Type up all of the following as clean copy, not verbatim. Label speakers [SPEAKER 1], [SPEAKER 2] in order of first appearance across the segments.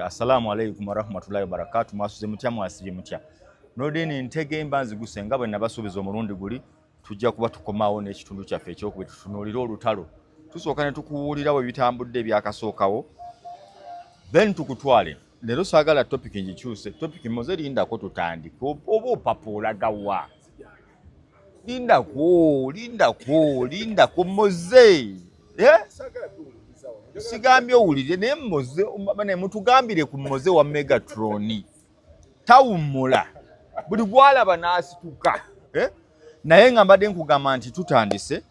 [SPEAKER 1] Assalamu alaikum warahmatullahi wabarakatuh. Mwasuze mutya mwasibye mutya. Nodeni ntege mbanzi gusenga bwe nabasubiza omulundi guli tujja kuba tukomaawo n'ekitundu kyaffe ekyokuba tutunuulira olutalo. Tusooka ne tukuwulira bwe bitambudde ebyakasookawo. Then tukutwale. Leero saagala topic ngikyuse. Topic moze lindako tutandike. Oba opapuula gawa. Lindako moze. Sigambye owulire naye mmoze ne mutugambire ku mmoze wa Megatroni tawummula buli gwalaba n'asituka naye nga mbadde nkugamba nti tutandise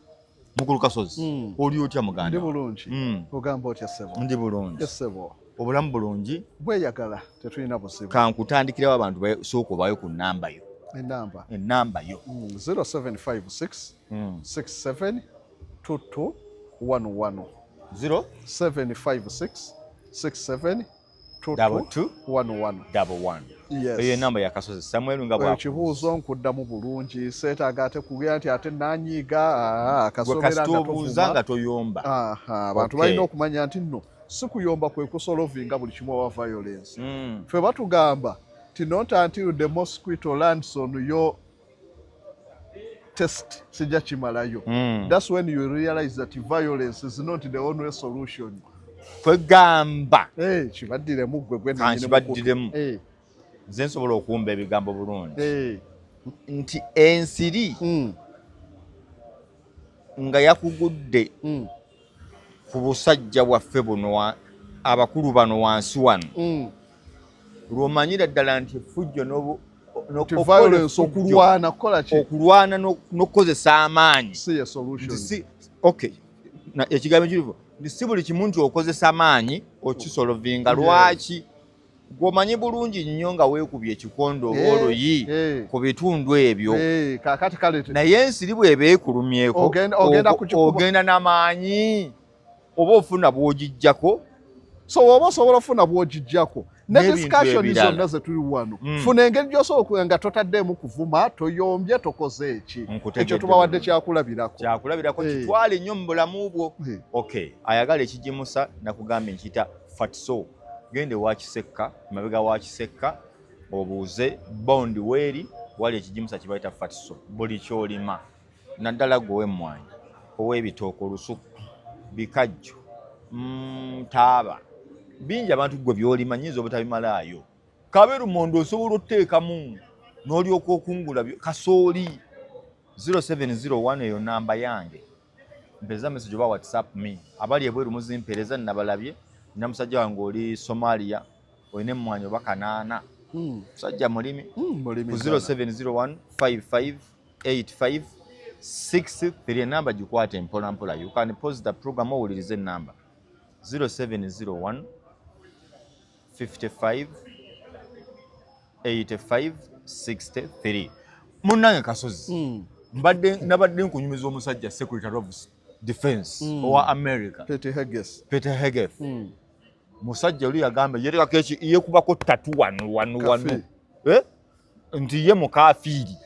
[SPEAKER 1] Mukulu Kasozi oli otya muganda?
[SPEAKER 2] Ndi bulungi. Ogamba otya ssebo?
[SPEAKER 1] Ndi bulungi.
[SPEAKER 2] Ssebo.
[SPEAKER 1] Obulamu bulungi?
[SPEAKER 2] Bweyagala tetulina buzibu.
[SPEAKER 1] Kankutandikirawo abantu basooka obayo ku nnamba yo. Ennamba yo
[SPEAKER 2] 0756 67 2211 0756 67 2211.
[SPEAKER 1] Yes. Eyo namba ya Kasozi Samuel nga bwa
[SPEAKER 2] kibuuzo nkuddamu bulungi seetaaga ate kugira nti ate nanyiiga akasobera
[SPEAKER 1] nga toyomba.
[SPEAKER 2] Abantu balina okumanya nti nno si kuyomba kwe kusolovinga buli kimu owa violence. Ffe batugamba ti not until the mosquito lands on your test sijja kimalayo. That's when you realize that violence is not the only solution.
[SPEAKER 1] Kwegamba
[SPEAKER 2] kibaddiremu gwe gwe
[SPEAKER 1] kibaddiremu nze nsobola okumba ebigambo bulungi nti ensiri nga yakugudde ku busajja bwaffe buno abakulu bano wansi wano lw'omanyira ddala nti effujjo okulwana n'okukozesa amaanyi ekigambo kirivo si buli kimu nti okozesa amaanyi okisolovinga. Lwaki? Gwomanyi bulungi nnyo nga weekubye ekikondo oba oluyi ku bitundu ebyo naye ensiri bw'eba ekulumyeko ogenda n'amaanyi oba ofuna bw'ogijjako.
[SPEAKER 2] So oba osobola ofuna bw'ogijjako ne discussion zonna ze tuli wano funa engeri gy'osobola nga totaddeemu kuvuma toyombye tokoze eki ekyo tubawadde kyakulabirako kitwale nnyo mu bulamu bwo. Ayagala ekigimusa nakugambye nkiyita Fatso. Gende wakisekka mabega wakisekka obuuze bondi weeri wali ekigimusa kibayita Fatso. Buli kyolima naddala gwe emmwanyi ow'ebitooke olusuku bikajjo taaba bingi abantu gwe byolima nyinza obutabimalaayo. Kaberu mondo osobola oteekamu n'olyoka okungula kasooli. 0701 eyo namba yange mpeza message oba WhatsApp me abali ebweru muzimpereza nabalabye na musajja wange oli Somalia oyine emmwanyi oba kanaana musajja mulimi ku 0701 5585 63 namba gikwate mpola mpola. You can pause the program owulirize namba 0701 55 85 63. Munnange Kasozi nabadde nkunyumiza omusajja Secretary of Defense owa America Peter Hegef. Musajja oli yagamba yekubako tatu wanu nti ye mukafiiri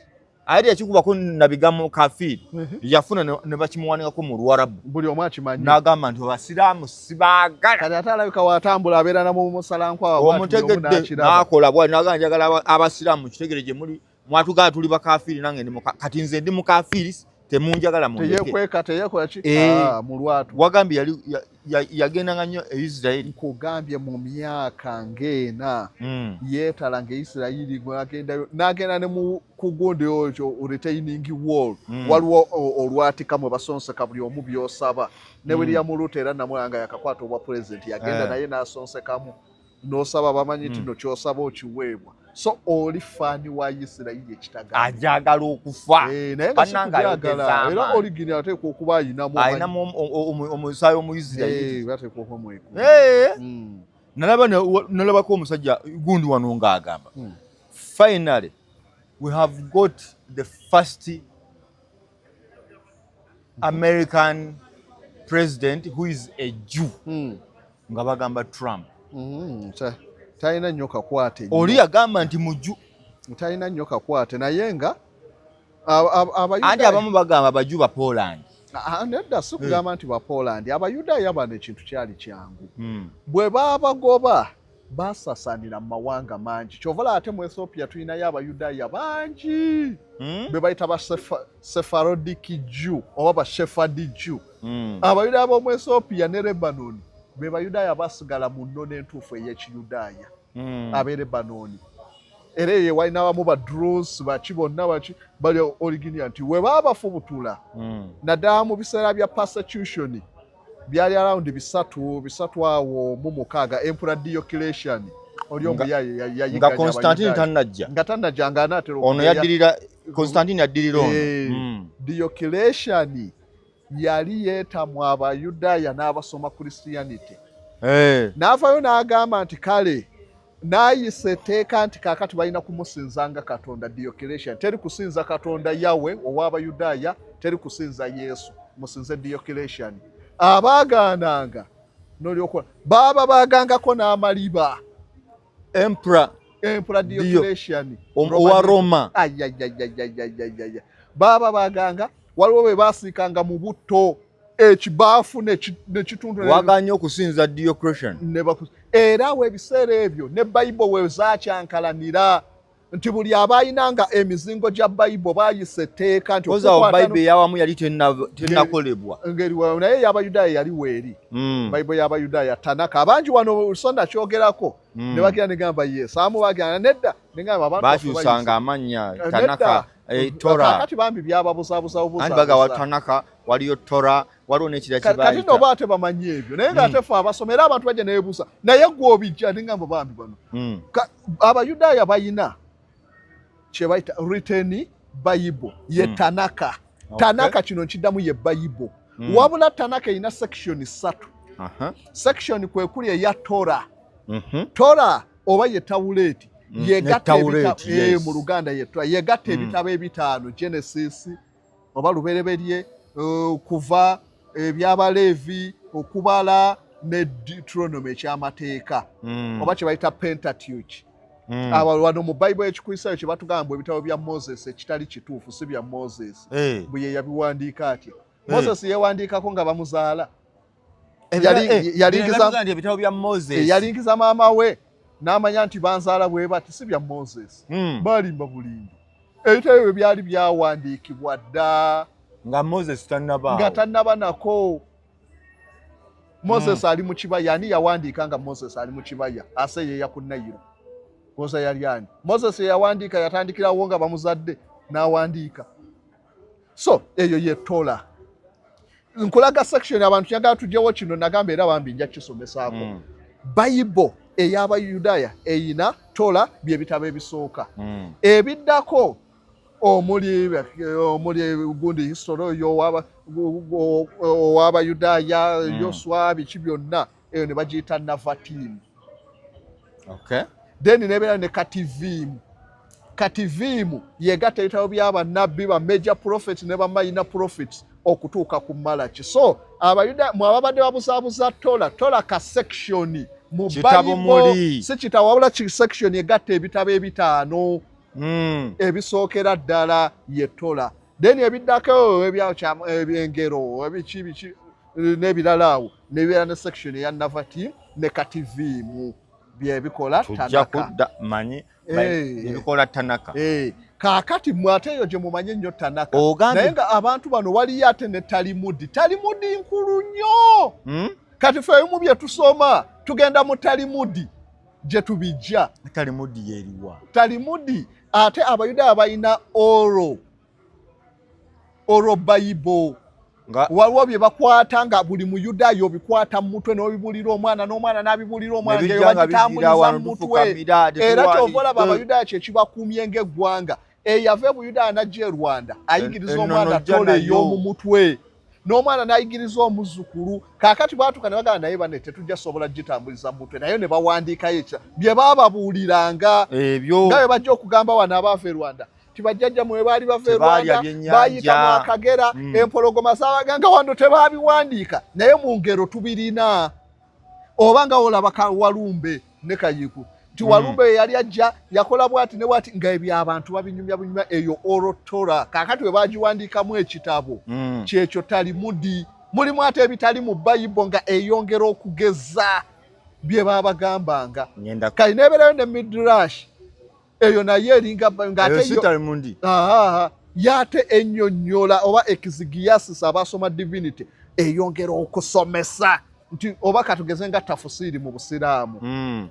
[SPEAKER 2] ali yakikubako nabigamo kafiiri yafuna ne bakimuwanikako mu Luwarabu buli omu akimanyi
[SPEAKER 1] n'agamba nti abasiraamu sibaagala
[SPEAKER 2] kati ate alabika watambula abeera namu musalankwawa
[SPEAKER 1] omutegedde n'akola bwali n'agamba njagala abasiraamu kitegere gye muli mwatugala tuli bakafiiri nange ndi kati nze ndi mukafiiri temunjagala
[SPEAKER 2] teyekweka mu lwatu.
[SPEAKER 1] Wagambye yagendanga nnyo Israeli
[SPEAKER 2] nkugambye mu myaka ng'ena yeetalanga Isirayiri n'agenda ne mu kugundi okyo retaining wall waliwo olwatika mwe basonseka buli omu byosaba ne William Ruto era namwanga yakakwata obwa president yagenda naye n'asonsekamu n'osaba bamanyi nti no kyosaba okiweebwa. So oli fani wa Isirayiri ekitagala
[SPEAKER 1] ajagala okufa
[SPEAKER 2] bannanga ayagala era origini ateekwa okuba ayinamu
[SPEAKER 1] omusaayi omu Isirayiri
[SPEAKER 2] bateekwa okumweku.
[SPEAKER 1] Nalabako omusajja gundi wano ng'agamba finally we have got the first American president who is a Jew nga bagamba Trump.
[SPEAKER 2] Talina nnyo kakwate
[SPEAKER 1] oli yagamba nti muju
[SPEAKER 2] talina nnyo kakwate naye nga
[SPEAKER 1] anti abamu bagamba Abaju ba Poland
[SPEAKER 2] nedda si kugamba nti ba Poland Abayudaaya bano ekintu kyali kyangu bwe baabagoba basasanira mu mawanga mangi kyovala ate mu Ethiopia tulinayo abayudaaya bangi be bayita ba Sephardic Jew oba ba Sephardi Jew abayudaaya b'omu Ethiopia ne Lebanon be bayudaaya basigala mu nnono entuufu ey'ekiyudaaya ab'e Lebanon era eyo walina abamu ba Druze baki bonna baki bali originian nti we baba bafubutula naddala mu biseera bya persecution byali around bisatu awo mu mukaaga Emperor Diocletian oli omuyaye yayiganya
[SPEAKER 1] nga Constantine tannajja
[SPEAKER 2] nga anaatera
[SPEAKER 1] ono yaddirira Constantine yaddirira ono
[SPEAKER 2] Diocletian yali yeetamwa abayudaaya n'abasoma Christianity n'avaayo n'agamba nti kale n'ayisa etteeka nti kaakati balina kumusinzanga Katonda Diocletian teri kusinza Katonda Yahwe ow'abayudaaya teri kusinza Yesu musinze Diocletian abaagaananga n'olyokola baba baagangako n'amaliba
[SPEAKER 1] Emperor
[SPEAKER 2] Diocletian
[SPEAKER 1] owa Roma
[SPEAKER 2] baba baaganga waliwo bwe baasiikanga mu butto ekibaafu nekitundu
[SPEAKER 1] waganye okusinza Diocletian
[SPEAKER 2] era webiseera ebyo ne Bayibuli we zaakyankalanira nti buli abaayinanga emizingo gya Bayibuli baayisa etteeka nti
[SPEAKER 1] Bayibuli eyawamu yali tennakolebwa
[SPEAKER 2] ngeri naye ey'Abayudaaya yali weeri Bayibuli y'Abayudaaya Ttaka abangi wano Sonda kyogerako ne bagira ne gamba Yesu amu bagenda nedda ne gamba abantu
[SPEAKER 1] bakyusanga amannya Ttaka Tora
[SPEAKER 2] kakati bambi byababuzabuza
[SPEAKER 1] bagawa Ttaka waliyo Tora waliwo n'ekirala kibayita
[SPEAKER 2] kati no baate bamanyi ebyo naye ng'ate fe abasoma era abantu bajja neebuusa naye gwe obijja ne ngamba bambi bano Abayudaaya bayina kye bayita written Bible ye Ttaka Ttaka kino nkiddamu ye Bible wabula Ttaka erina section 3 section kwe kuli eya Tora Tora oba ye Tawuleti yegatta mu Luganda yegatta ebitabo ebitaano Genesis oba Lubereberye kuva eby'Abaleevi okubala ne Deuteronomy eky'amateeka oba kye bayita Pentateuch wano mu Bayibuli ekikwisayo kye batugamba ebitabo bya Moses ekitali kituufu si bya Moses bwe ye yabiwandiika atya Moses yeewandiikako nga bamuzaala yalingiza maama we n'amanya nti banzaala bwe bati si bya Moses balimba bulimbi ebitabo ebyo byali byawandiikibwa dda
[SPEAKER 1] nga Moses
[SPEAKER 2] tannaba nako Moses ali mu kibaya ani yawandiika nga Moses ali mu kibaya ase yeeya ku Nayiro Moses yali ani Moses yawandiika yatandikirawo nga bamuzadde n'awandiika so eyo ye Tora nkulaga section abantu kyagala tujjewo kino nagamba era bambi nja kisomesaako Bible ey'Abayudaaya eyina Tora bye bitabo ebisooka ebiddako omuli gundi history ow'Abayudaaya Yoswa biki byonna eyo ne bagiyita Navatim then nebeera ne Kativimu yegatta ebitabo by'abannabbi ba major prophets ne ba minor prophets okutuuka ku Malaki so Abayudaaya mwababadde babuzaabuza Tora ka section mu Bible si kitabo wabula ki section egatta ebitabo ebitaano ebisookera ddala ye Tora then ebiddako ebyengero biki n'ebirala awo nebibeera ne section eya Navatim ne Kativimu byebikola Ttaka
[SPEAKER 1] ebikola Ttaka
[SPEAKER 2] kaakati mwate eyo gye mumanye ennyo Ttaka naye nga abantu bano waliyo ate ne Talimudi nkulu nnyo kati ffe ebimu bye tusoma tugenda mu Talimudi gye tubijja
[SPEAKER 1] Talimudi yeriwa
[SPEAKER 2] Talimudi ate Abayudaaya balina oro Bible waliwo bye bakwata nga buli Muyudaaya obikwata mu mutwe n'obibulira omwana n'omwana n'abibulira omwana ng'ebagitambuliza mu mutwe era kyovolaba Abayudaaya kye kibakuumye ng'eggwanga eyava e Buyudaaya n'ajja e Rwanda ayigiriza omwana Tora ey'omu mutwe n'omwana n'ayigiriza omuzzukulu kaakati baatuka ne bagamba naye bane tetujja sobola gitambuliza mu mutwe naye ne bawandiikayo ekira bye baababuuliranga ebyo nga bwe bajja okugamba wano abaava e Rwanda tibajjajja mwe baali bava e Rwanda bayita mu Akagera empologoma zaabaganga wano tebaabiwandiika naye mu ngero tubirina oba nga olaba Walumbe ne Kayiku nti Walumbe yali ajja yakola bwati ne bwati nga ebyo abantu babinyumya eyo oral Tora kaakati bwe baagiwandiikamu ekitabo kyekyo Talimudi mulimu ate ebitali mu Bayibuli nga eyongera okugeza bye babagambanga kali nebeerayo ne midrash eyo naye eringa ngate yate ennyonnyola oba exegesis abasoma divinity eyongera okusomesa nti oba katugeze nga tafusiri mu Busiraamu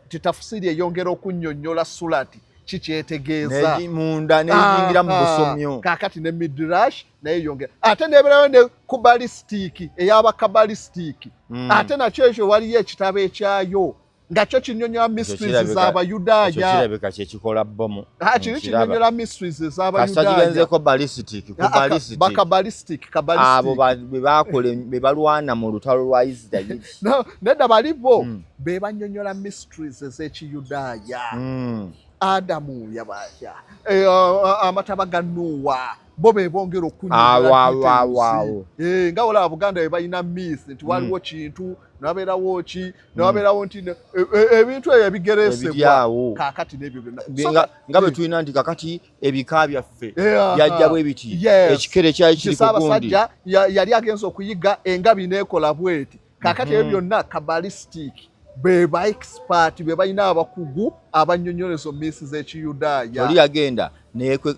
[SPEAKER 2] nti tafusiri eyongera okunnyonnyola surati kikyetegeeza
[SPEAKER 1] munda neyingira mu busomyo
[SPEAKER 2] kakati ne midrash naye yongera ate nebeerayo ne kubalistic ey'abakabalistic ate nakyo ekyo waliyo ekitabo ekyayo nga kyo kinyonyola mysteries z'Abayudaaya
[SPEAKER 1] kirabika kyekikola bomu
[SPEAKER 2] kiri kinyonyola mysteries z'Abayudaaya
[SPEAKER 1] kasagenzeko ballistic abo be balwana mu lutalo lwa Isirayiri
[SPEAKER 2] nedda balibo be banyonyola mysteries ez'Ekiyudaaya Adamu yabatya amataba ga Nuwa bo be bongera okunyonyola nga olaba Buganda be balina myth nti waliwo kintu nabeerawo ki nabeerawo nti ebintu ebyo ebigeresebwa kakati n'ebyo byonna
[SPEAKER 1] nga bwe tulina nti kakati ebika byaffe byajja bwe biti ekikere kyali kiri ku gundi
[SPEAKER 2] yali agenza okuyiga engabi n'ekola bweti kakati ebyo byonna kabalistic be ba expert be balina abakugu abanyonyolezo myth z'Ekiyudaaya
[SPEAKER 1] oli yagenda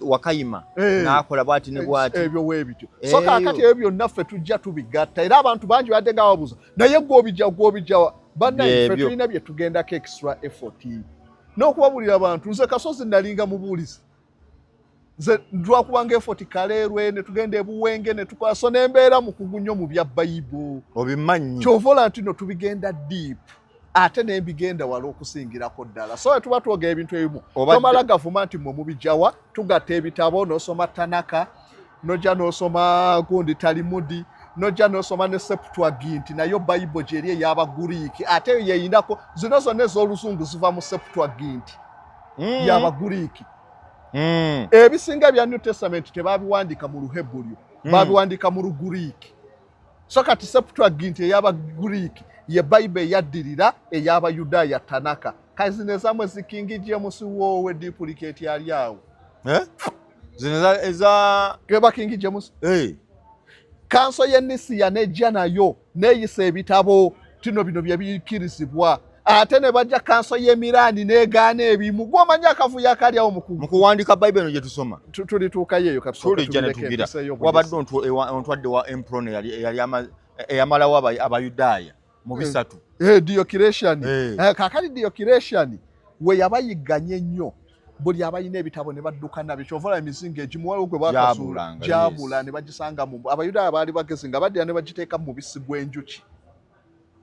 [SPEAKER 1] wakayima n'akola bwati ne bwati
[SPEAKER 2] ebyo weebityo so kakati ebyo byonna ffe tujja tubigatta era abantu bangi badde nga babuuza naye gw'obijja bannaye ffe tulina bye tugendako extra effort n'okubabulira abantu nze Kasozi nalinga mubuulizi nze lwakubanga effort kaleerwe ne tugenda ebuwenge ne tukola so n'embeera mukugu nnyo mu bya Bayibuli
[SPEAKER 1] obimanyi
[SPEAKER 2] kyovola nti no tubigenda deep ate n'embigenda wala okusingirako ddala so tuba twogera ebintu ebimu tomala gavuma nti mwe mubijjawa tugatta ebitabo n'osoma Tanaka nojja n'osoma gundi Talimudi nojja n'osoma ne Septuaginti nayo Bible gyeri ey'Abaguriiki ate eyo yeyinako zino zonna ez'Oluzungu ziva mu Septuaginti y'Abaguriiki ebisinga bya New Testament tebabiwandiika mu Luhebulyo babiwandiika mu Luguriiki so kati Septuaginti ey'Abaguriiki ye Bible eyaddirira ey'Abayudaaya Tanaka kazine zamwe zikingije musiwowe duplicate yali awo
[SPEAKER 1] zino eza
[SPEAKER 2] keba King James kanso y'Enisiya nejja nayo neyisa ebitabo tino bino byebikirizibwa ate ne bajja kanso y'Emirani negaana ebimu gw'omanya akavuyo akali awo mu
[SPEAKER 1] kuwandika Bible eno gye tusoma
[SPEAKER 2] tulituukayo eyo
[SPEAKER 1] tulijja ne tugira wabadde ontwadde wa Emperor yali eyamalawo Abayudaaya mu bisatu
[SPEAKER 2] Diocletian kakali Diocletian we yabayigganye nnyo buli abalina ebitabo ne badduka nabyo kyovola emizinga egimuwalo gwe bakazuula gyabula ne bagisanga mu Abayudaaya baali bagezi nga baddira ne bagiteeka mu bisi gw'enjuki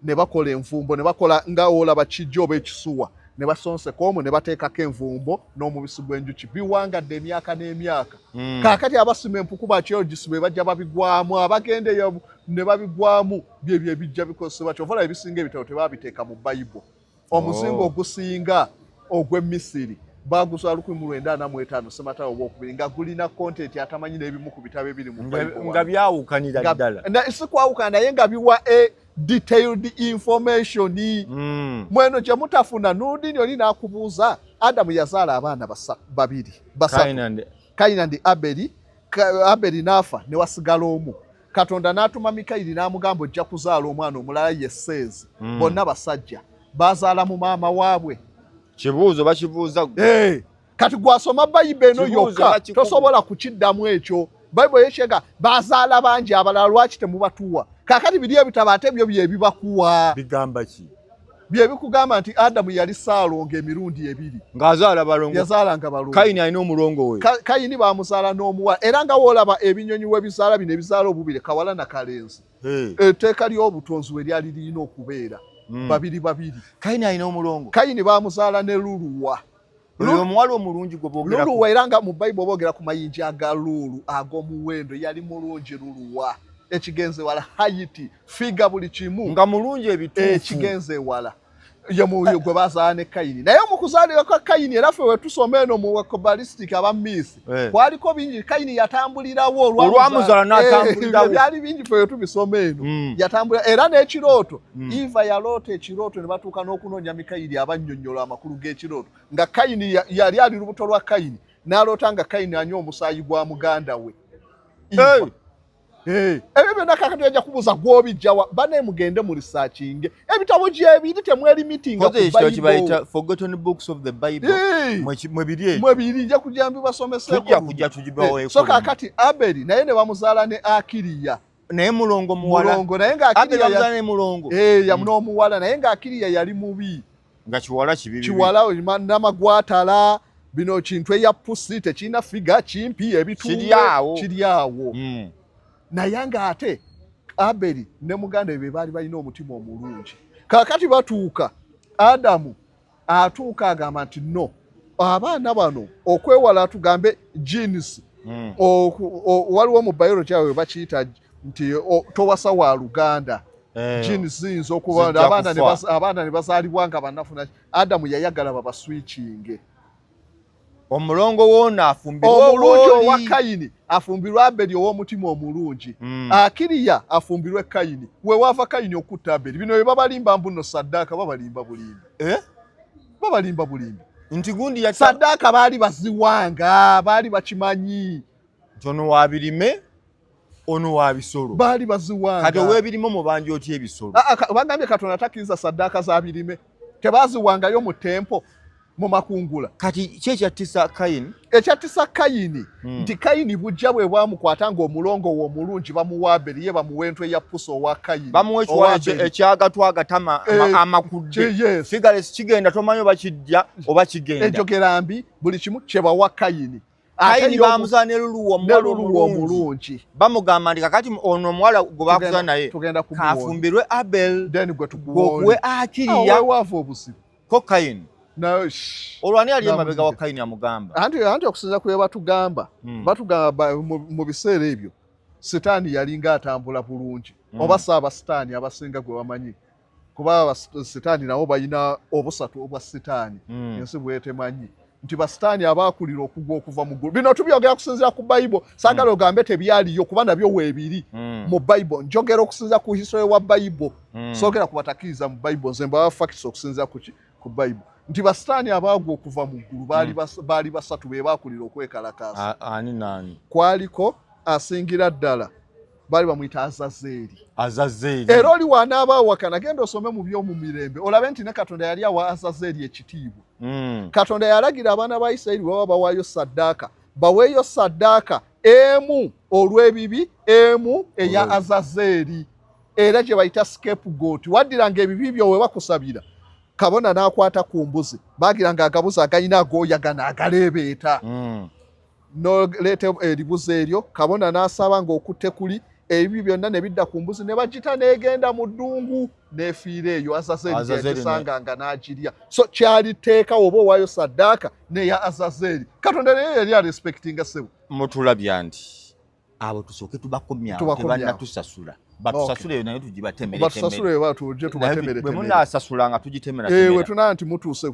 [SPEAKER 2] ne bakola envumbo ne bakola nga olaba kijjo oba ekisuwa ne basonseka omwo ne bateekako envumbo n'omubisi gw'enjuki biwangadde emyaka n'emyaka kaakati abasima empuku bakyologisi be bajja babigwamu abagendeyo ne babigwamu byebyo ebijja bikozesebwa kyovola ebisinga ebitabo tebabiteeka mu Bayibuli omuzingo ogusinga ogw'Emisiri bagusala 1945 semata obwokubiri nga gulina content atamanyi n'ebimu ku bitabo ebiri mu Bayibuli
[SPEAKER 1] nga byawukanira ddala
[SPEAKER 2] si kwawukana naye nga biwa detailed information mweno gye mutafuna n'oludini oli n'akubuuza Adamu yazaala abaana babiri basatu Kaini ndi Aberi n'afa ne wasigala omu Katonda n'atuma Mikayiri n'amugamba ojja kuzaala omwana omulala ye Seezi bonna basajja bazaala mu maama waabwe
[SPEAKER 1] kibuuzo bakibuuza
[SPEAKER 2] kati gwasoma Bayibuli eno yokka tosobola kukiddamu ekyo Bayibuli yekyega bazaala bangi abalala lwaki temubatuwa kakati biri ebitabo ate byo byebibakuwa
[SPEAKER 1] bigamba ki
[SPEAKER 2] byebikugamba nti Adamu yali saalonga emirundi ebiri
[SPEAKER 1] ng'azaala balongo
[SPEAKER 2] yazaalanga balongo
[SPEAKER 1] Kayini alina omulongo we
[SPEAKER 2] Kayini bamuzaala n'omuwala era nga woolaba ebinyonyi webizaala bino ebizaala obubiri kawala na kalenzi etteeka ly'obutonzi we lyali lirina okubeera babiri
[SPEAKER 1] Kayini alina omulongo
[SPEAKER 2] Kayini bamuzaala ne Luluwa
[SPEAKER 1] omuwala omulungi gwe boogera
[SPEAKER 2] Luluwa era nga mu Bayibuli boogera ku mayinja aga Lulu ag'omuwendo yali mulungi Luluwa ekigenze wala hayiti figa buli kimu
[SPEAKER 1] nga mulungi ebituufu
[SPEAKER 2] ekigenze wala ye muyo gwe bazaala ne Kayini naye mu kuzaalibwa kwa Kayini era ffe we tusoma eno mu Kabbalistic abamisi kwaliko bingi Kayini yatambulirawo
[SPEAKER 1] olwamuzaala n'atambulirawo
[SPEAKER 2] byali bingi ffe tubisoma eno yatambulira era n'ekirooto Eva yaloota ekirooto ne batuuka n'okunoonya Mikayiri abannyonnyola amakulu g'ekirooto nga Kayini yali ali lubuto lwa Kayini n'aloota nga Kayini anywa omusaayi gwa muganda we ebyo byonna kakati ajja kubuuza gw'obijjawa bane mugende mu researching ebitabo gyebiri temweri meetinga ku
[SPEAKER 1] Bible forgotten books of the Bible
[SPEAKER 2] mwebiri nja kujja mbibasomeseko
[SPEAKER 1] tujja kujja tugibawo
[SPEAKER 2] so kakati Abeli naye ne bamuzaala ne Akiriya
[SPEAKER 1] naye mulongo muwala
[SPEAKER 2] naye nga
[SPEAKER 1] Akiriya ne mulongo
[SPEAKER 2] yamuna omuwala naye nga Akiriya yali mubi
[SPEAKER 1] nga kiwala kibibi
[SPEAKER 2] kiwala namagwatala bino kintu eya pusi tekina figa kimpi ebitundu kiryawo naye nga ate Abeli ne muganda be baali balina omutima omulungi kakati batuuka Adamu atuuka agamba nti no abaana bano okwewala tugambe genes waliwo mu biology awe bakiyita nti towasa wa luganda genes ziyinza okuba abaana ne bazaalibwa nga bannafuna Adamu yayagala babaswitching
[SPEAKER 1] omulongo wona afumbirwa
[SPEAKER 2] omulungi owa Kayini afumbirwa Abeli ow'omutima omulungi Akiriya afumbirwe Kayini wewaava Kayini okutta Abeli bino bye babalimba mbuno saddaaka babalimba bulimbi
[SPEAKER 1] nti gundi ya
[SPEAKER 2] saddaaka baali baziwanga baali bakimanyi
[SPEAKER 1] ono wa birime ono wa bisolo
[SPEAKER 2] baali baziwanga
[SPEAKER 1] kati ow'ebirime mubanja otya ebisolo
[SPEAKER 2] bagambye Katonda takkiriza saddaaka za birime tebaziwangayo mu tempo mu makungula
[SPEAKER 1] kati kyekyattisa Kayini
[SPEAKER 2] ekyattisa Kayini nti Kayini bujja bwe bwamukwata ng'omulongo wo omulungi bamuwa Abeli ye bamuwa entwe ya puso owa Kayini
[SPEAKER 1] bamuwa ekiwala ekyagatwa agatama amakudde figale kigenda tomanyi oba kijja oba kigenda
[SPEAKER 2] enjogera mbi buli kimu kyebawa Kayini
[SPEAKER 1] Kayini bamuzaala ne luluwa omulungi bamugamba nti kakati ono omuwala gwe bakuzaala naye kafumbirwe Abeli gwe Akiriya
[SPEAKER 2] waavu obusibu
[SPEAKER 1] ko Kayini
[SPEAKER 2] no
[SPEAKER 1] olwani ali emabega wa Kayini amugamba
[SPEAKER 2] anti okusinza ku batugamba batugamba mu biseera ebyo Setaani yalinga atambula bulungi oba saaba Setaani abasinga gwe bamanyi kuba Setaani nabo balina obusatu obwa Setaani ensi bwetemanyi nti basitaani abaakulira okugwa okuva mu ggulu bino tubyogera kusinzira ku Bible saagala ogambe tebyaliyo kuba nabyo weebiri mu Bible njogera okusinzira ku history wa Bible soogera ku batakiriza mu Bible nze mbawa facts okusinzira ku Bible nti basitaani abaagwa okuva mu ggulu baali basatu be baakulira okwekalakaasa
[SPEAKER 1] ani nani
[SPEAKER 2] kwaliko asingira ddala baali bamuyita
[SPEAKER 1] Azazeeri
[SPEAKER 2] era oli wanaabawakana genda osome mu by'omu mirembe olabe nti ne Katonda yali awa Azazeeri ekitiibwa Katonda yalagira abaana ba Isirayiri bwe bawaayo saddaaka baweeyo saddaaka emu olw'ebibi emu eya Azazeeri era gye bayita scapegoat waddiranga ebibi byo we bakusabira kabona n'akwata ku mbuzi baagiranga agabuzi agayina agooyagana agaleebeeta noleeta eribuzi eryo kabona n'asaba ng'okutte kuli ebibi byonna ne bidda ku mbuzi ne bagita n'egenda mu ddungu n'efiira eyo Azazeeri yagisanganga n'agirya so kyali tteeka oba owaayo saddaaka neya Azazeeri Katonda naye yali arespectinga ssebo
[SPEAKER 1] mutulabya nti abo tusooke tubakomyawo tebannatusasula batusasule naye tugibatemeretemere bwe munaasasulanga tugitemeeratemera
[SPEAKER 2] tunaa nti mutuuse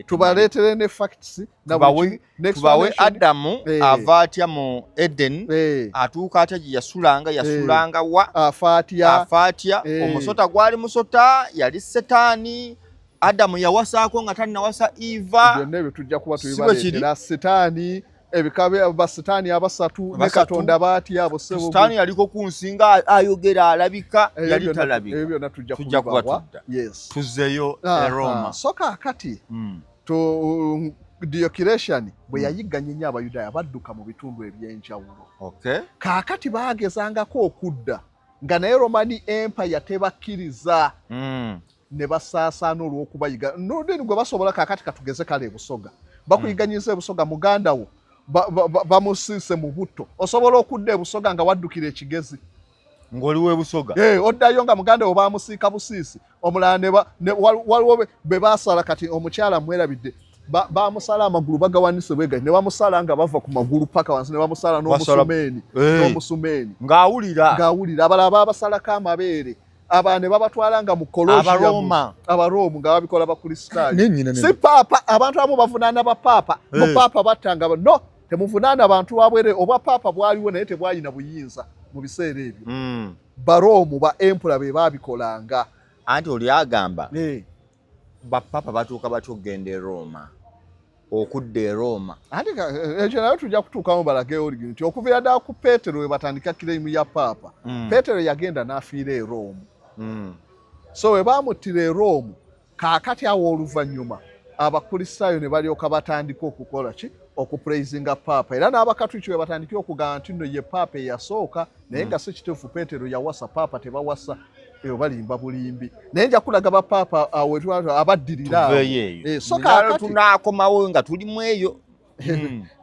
[SPEAKER 2] tubaleetere ne facts
[SPEAKER 1] tubawe Adamu ava atya mu Eden atuuka atya gye yasulanga wa afa atya omusota gwali musota yali Setaani Adamu yawasaako nga tannawasa Eva
[SPEAKER 2] byonna ebyo tujja kuba tubibaleetera Setaani ebikabe basitaani abasatu ne Katonda baatya abo sebo
[SPEAKER 1] Setaani yaliko ku nsinga ayogera alabika yali talabika
[SPEAKER 2] ebyo na tujja kuba yes
[SPEAKER 1] tuzeyo Roma
[SPEAKER 2] soka akati to Diocletian bwe yayigganya nnyo Abayudaaya badduka mu bitundu ebyenjawulo kaakati baagezangako okudda nga naye Roman Empire tebakkiriza ne basaasaana olw'okubayiga nodeni gwe basobola kaakati katugeze kale Busoga bakuyiganyiza Busoga muganda wo bamusiise mu butto osobola okudda ebusoga nga waddukira ekigezi
[SPEAKER 1] ng'oliwo ebusoga
[SPEAKER 2] oddayo nga muganda wo baamusiika busiisi omulala waliwo be baasala kati omukyala mwerabidde bamusala amagulu bagawanise bwega ne bamusala nga bava ku magulu paka wansi ne bamusala n'omusumeeni
[SPEAKER 1] ng'awulira
[SPEAKER 2] abalala babasalako amabeere abaana babatwala nga mu Abaroomu nga babikola bakristaayo si paapa abantu abamu bavunaana bapaapa mupaapa battanga no temuvunaana bantu wabwere oba paapa bwaliwo naye tebwalina buyinza mu biseera ebyo Baroomu ba empula be babikolanga
[SPEAKER 1] anti oli agamba bapaapa batuuka batya okugenda e Roma okudda e Roma.
[SPEAKER 2] Ate ekyo nayo tujja kutuukamu balage origin nti okuviira ddala ku Peetero we batandika kiremu ya Paapa. Peetero yagenda n'afiira e Rome. So we baamuttira e Rome kaakati awo oluvannyuma abakristaayo ne balyoka batandika okukola ki okupraisinga Paapa era n'abakatuliki we batandika okugamba nti nno ye Paapa eyasooka naye nga si kituufu Peetero yawasa Paapa tebawasa eyo balimba bulimbi naye nja kulaga bapaapa abaddirira
[SPEAKER 1] so kaakati tunaakomawo nga tuli mu eyo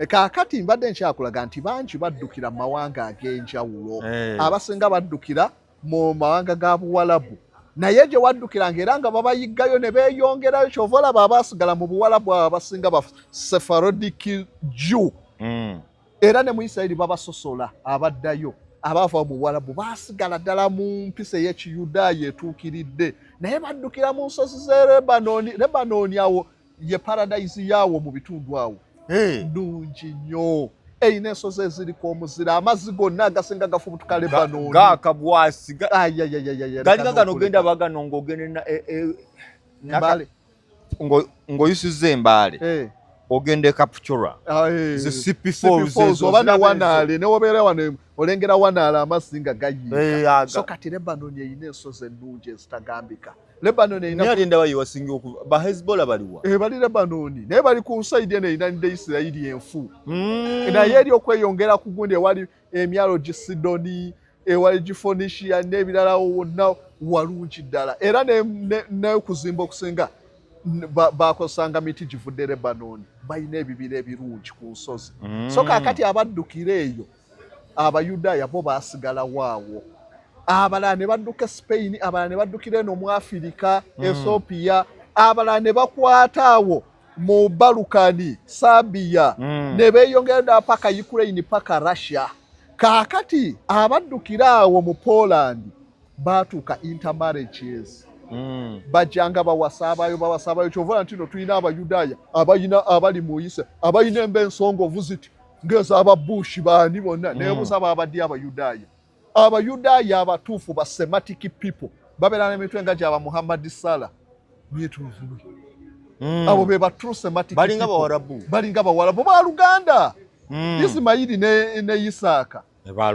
[SPEAKER 2] kaakati mbadde nkyakulaga nti bangi baddukira mu mawanga ag'enjawulo abasinga baddukira mu mawanga ga Buwalabu naye gye waddukiranga era nga babayiggayo ne beeyongerayo kyova olaba abaasigala mu Buwalabu abo abasinga ba Sephardic Jew era ne mu Isirayiri babasosola abaddayo abaava mu Buwalabu baasigala ddala mu mpisa ey'Ekiyudaaya etuukiridde naye baddukira mu nsozi z'e Lebanoni awo ye paradise yaawo mu bitundu awo nnungi nnyo eyina ensozi eziriko omuzira amazzi gonna agasinga gafubutuka Lebanoni
[SPEAKER 1] gaakabwasi galinga gano ogenda bagano ng'ogenda ng'oyisizza embaale ogenda e Kapchora Mississippi Falls
[SPEAKER 2] oba ne Wanaale ne wobeera wano olengera Wanaale amazzi nga gayiika so kati Lebanoni eyina ensozi ennungi ezitagambika Lebanoni eyina
[SPEAKER 1] naye ate ndaba ye wasinga ba Hezbollah baliwa
[SPEAKER 2] bali Lebanoni naye bali ku nsayidi eno eyinanidde Isirayiri enfu naye eri okweyongera ku gundi ewali emyalo gi Sidoni ewali gi Phoenicia n'ebirala wonna walungi ddala era n'okuzimba okusinga bakozesanga miti givudde Lebanoni balina ebibira ebirungi ku nsozi so kaakati abaddukira eyo Abayudaaya bo baasigala waawo abalala ne badduka Spain abalala ne baddukira eno mu Afirika Ethiopia abalala ne bakwata awo mu Balukani Serbia ne beeyongera ddala paka Ukraine paka Russia kaakati abaddukira awo mu Poland baatuuka intermarriages bajjanga bawasaabayo kyova nti no tulina Abayudaaya abayina abali mu Yise abayina embe ensongovu ziti ng'ez'aba Bush baani bonna naye busaba abaddi Abayudaaya abatuufu ba Semitic people babeera n'emitwe nga gy'aba Muhammad Salah myetuufu abo be ba true Semitic
[SPEAKER 1] balinga
[SPEAKER 2] Bawarabu ba Luganda Isimayiri ne Isaaka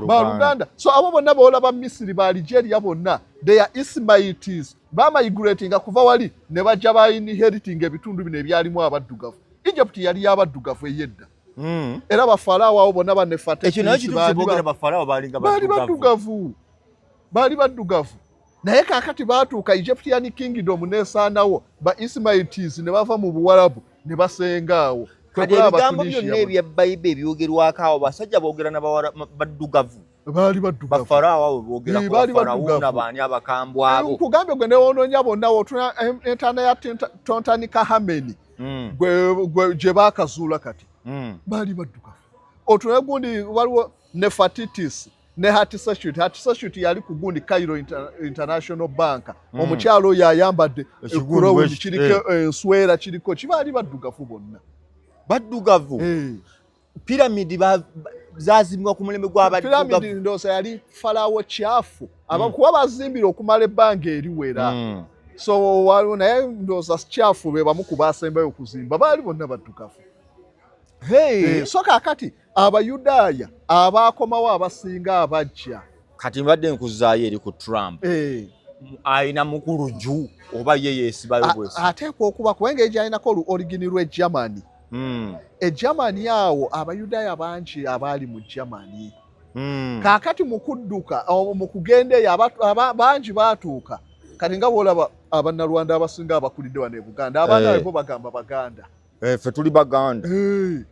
[SPEAKER 2] Baluganda so abo bonna boolaba Misiri ba Algeria bonna they are Ismailites bamigratinga kuva wali ne bajja ba inheriting ebitundu bino ebyalimu abaddugavu Egypt yali y'abaddugavu eyedda era bafalaawo abo bonna banefate
[SPEAKER 1] ekyo nayo kitubogera bafalaawo
[SPEAKER 2] baali baddugavu naye kaakati baatuuka Egyptian kingdom nesaanawo ba Ismailites ne bava mu Buwalabu ne basenga awo
[SPEAKER 1] kati ebigambo byonna ebya Bayibuli ebyogerwako awo basajja boogera baddugavu
[SPEAKER 2] baali baddugavu
[SPEAKER 1] bafalaawo abo boogera ku Bafalawuna baani abakambwe abo
[SPEAKER 2] nkugambye gwe newonoonya bonna wotuna entaana ya Tontani Kahameni gye baakazuula kati baali baddugavu otuna gundi waliwo Nefertiti ne Hatshepsut yali ku gundi Cairo International Bank omukyalo oyo ayambadde ekikulowe kiriko enswera kiriko kibaali baddugavu bonna
[SPEAKER 1] baddugavu piramidi zazimbibwa ku mulembe gw'abaddugavu
[SPEAKER 2] piramidi ndoosa yali falawo kyafu abakuba bazimbira okumala ebbanga eriwera so waliwo naye ndoosa kyafu be bamu ku baasembayo okuzimba baali bonna baddugavu so kaakati Abayudaaya abaakomawo abasinga abajja
[SPEAKER 1] kati mbadde nkuzaayo eri ku Trump ayina mukulu ju oba ye yeesibayo bwesi
[SPEAKER 2] ateekwa okuba kubanga egyo alinako origini lw'e Germany Germany awo Abayudaaya bangi abaali mu Germany kaakati mu kudduka mu kugenda eyo bangi baatuuka kati nga bw'olaba Abannalwanda abasinga abakulidde wano e Buganda abaana bo bagamba Baganda
[SPEAKER 1] ffe tuli Baganda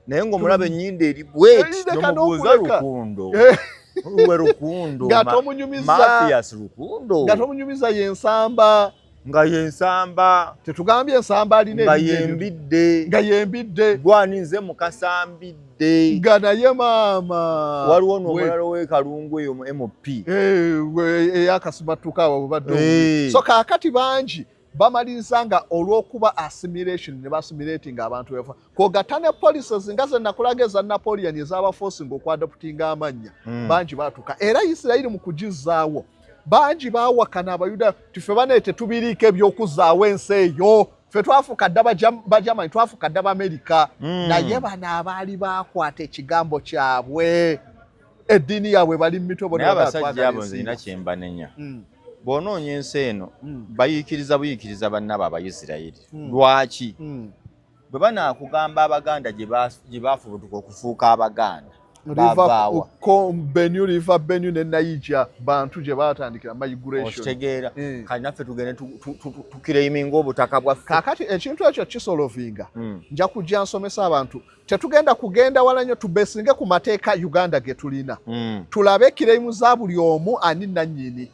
[SPEAKER 1] naye ng'omulaba ennyinda eri bweti nomubuuza Lukundo we Lukundo Mathias Lukundo
[SPEAKER 2] nga tomunyumiza y'ensamba
[SPEAKER 1] nga yensamba
[SPEAKER 2] tetugambye ensamba alina
[SPEAKER 1] nga yembidde gwani nze mukasambidde
[SPEAKER 2] nga naye maama
[SPEAKER 1] waliwo n'omulala w'e Kalungu eyo mu MP
[SPEAKER 2] eyakasibatuka abo badde so kaakati bangi bamaliriza nga olw'okuba assimilation ne basimulatinga abantu befa kogata ne policies nga ze nakulaga eza Napoleon ez'abaforcing okwadoptinga amannya bangi baatuuka era Isirayiri mu kugizaawo bangi baawakana Abayudaaya tufe bane tetubiriiko ebyokuzaawo ensi eyo ffe twafuuka dda Bajamani twafuuka dda Amerika naye bano abaali bakwata ekigambo kyabwe eddiini yaabwe bali mu mitwe
[SPEAKER 1] naye abasajja abo nze nina kyembanenya bw'onoonya ensi eno buyiikiriza bannaabo Abayisirayiri lwaki bwe banaakugamba Abaganda gye baafubutuka okufuuka Abaganda
[SPEAKER 2] Benue River Benue ne Niger bantu gye baatandikira migration
[SPEAKER 1] okitegeera kati naffe tugende tukireiminga obutaka bwaffe
[SPEAKER 2] kaakati ekintu ekyo kisolovinga nja kujja nsomesa abantu tetugenda kugenda wala nnyo tubesinge ku mateeka Uganda ge tulina tulabe kireimu za buli omu ani nannyini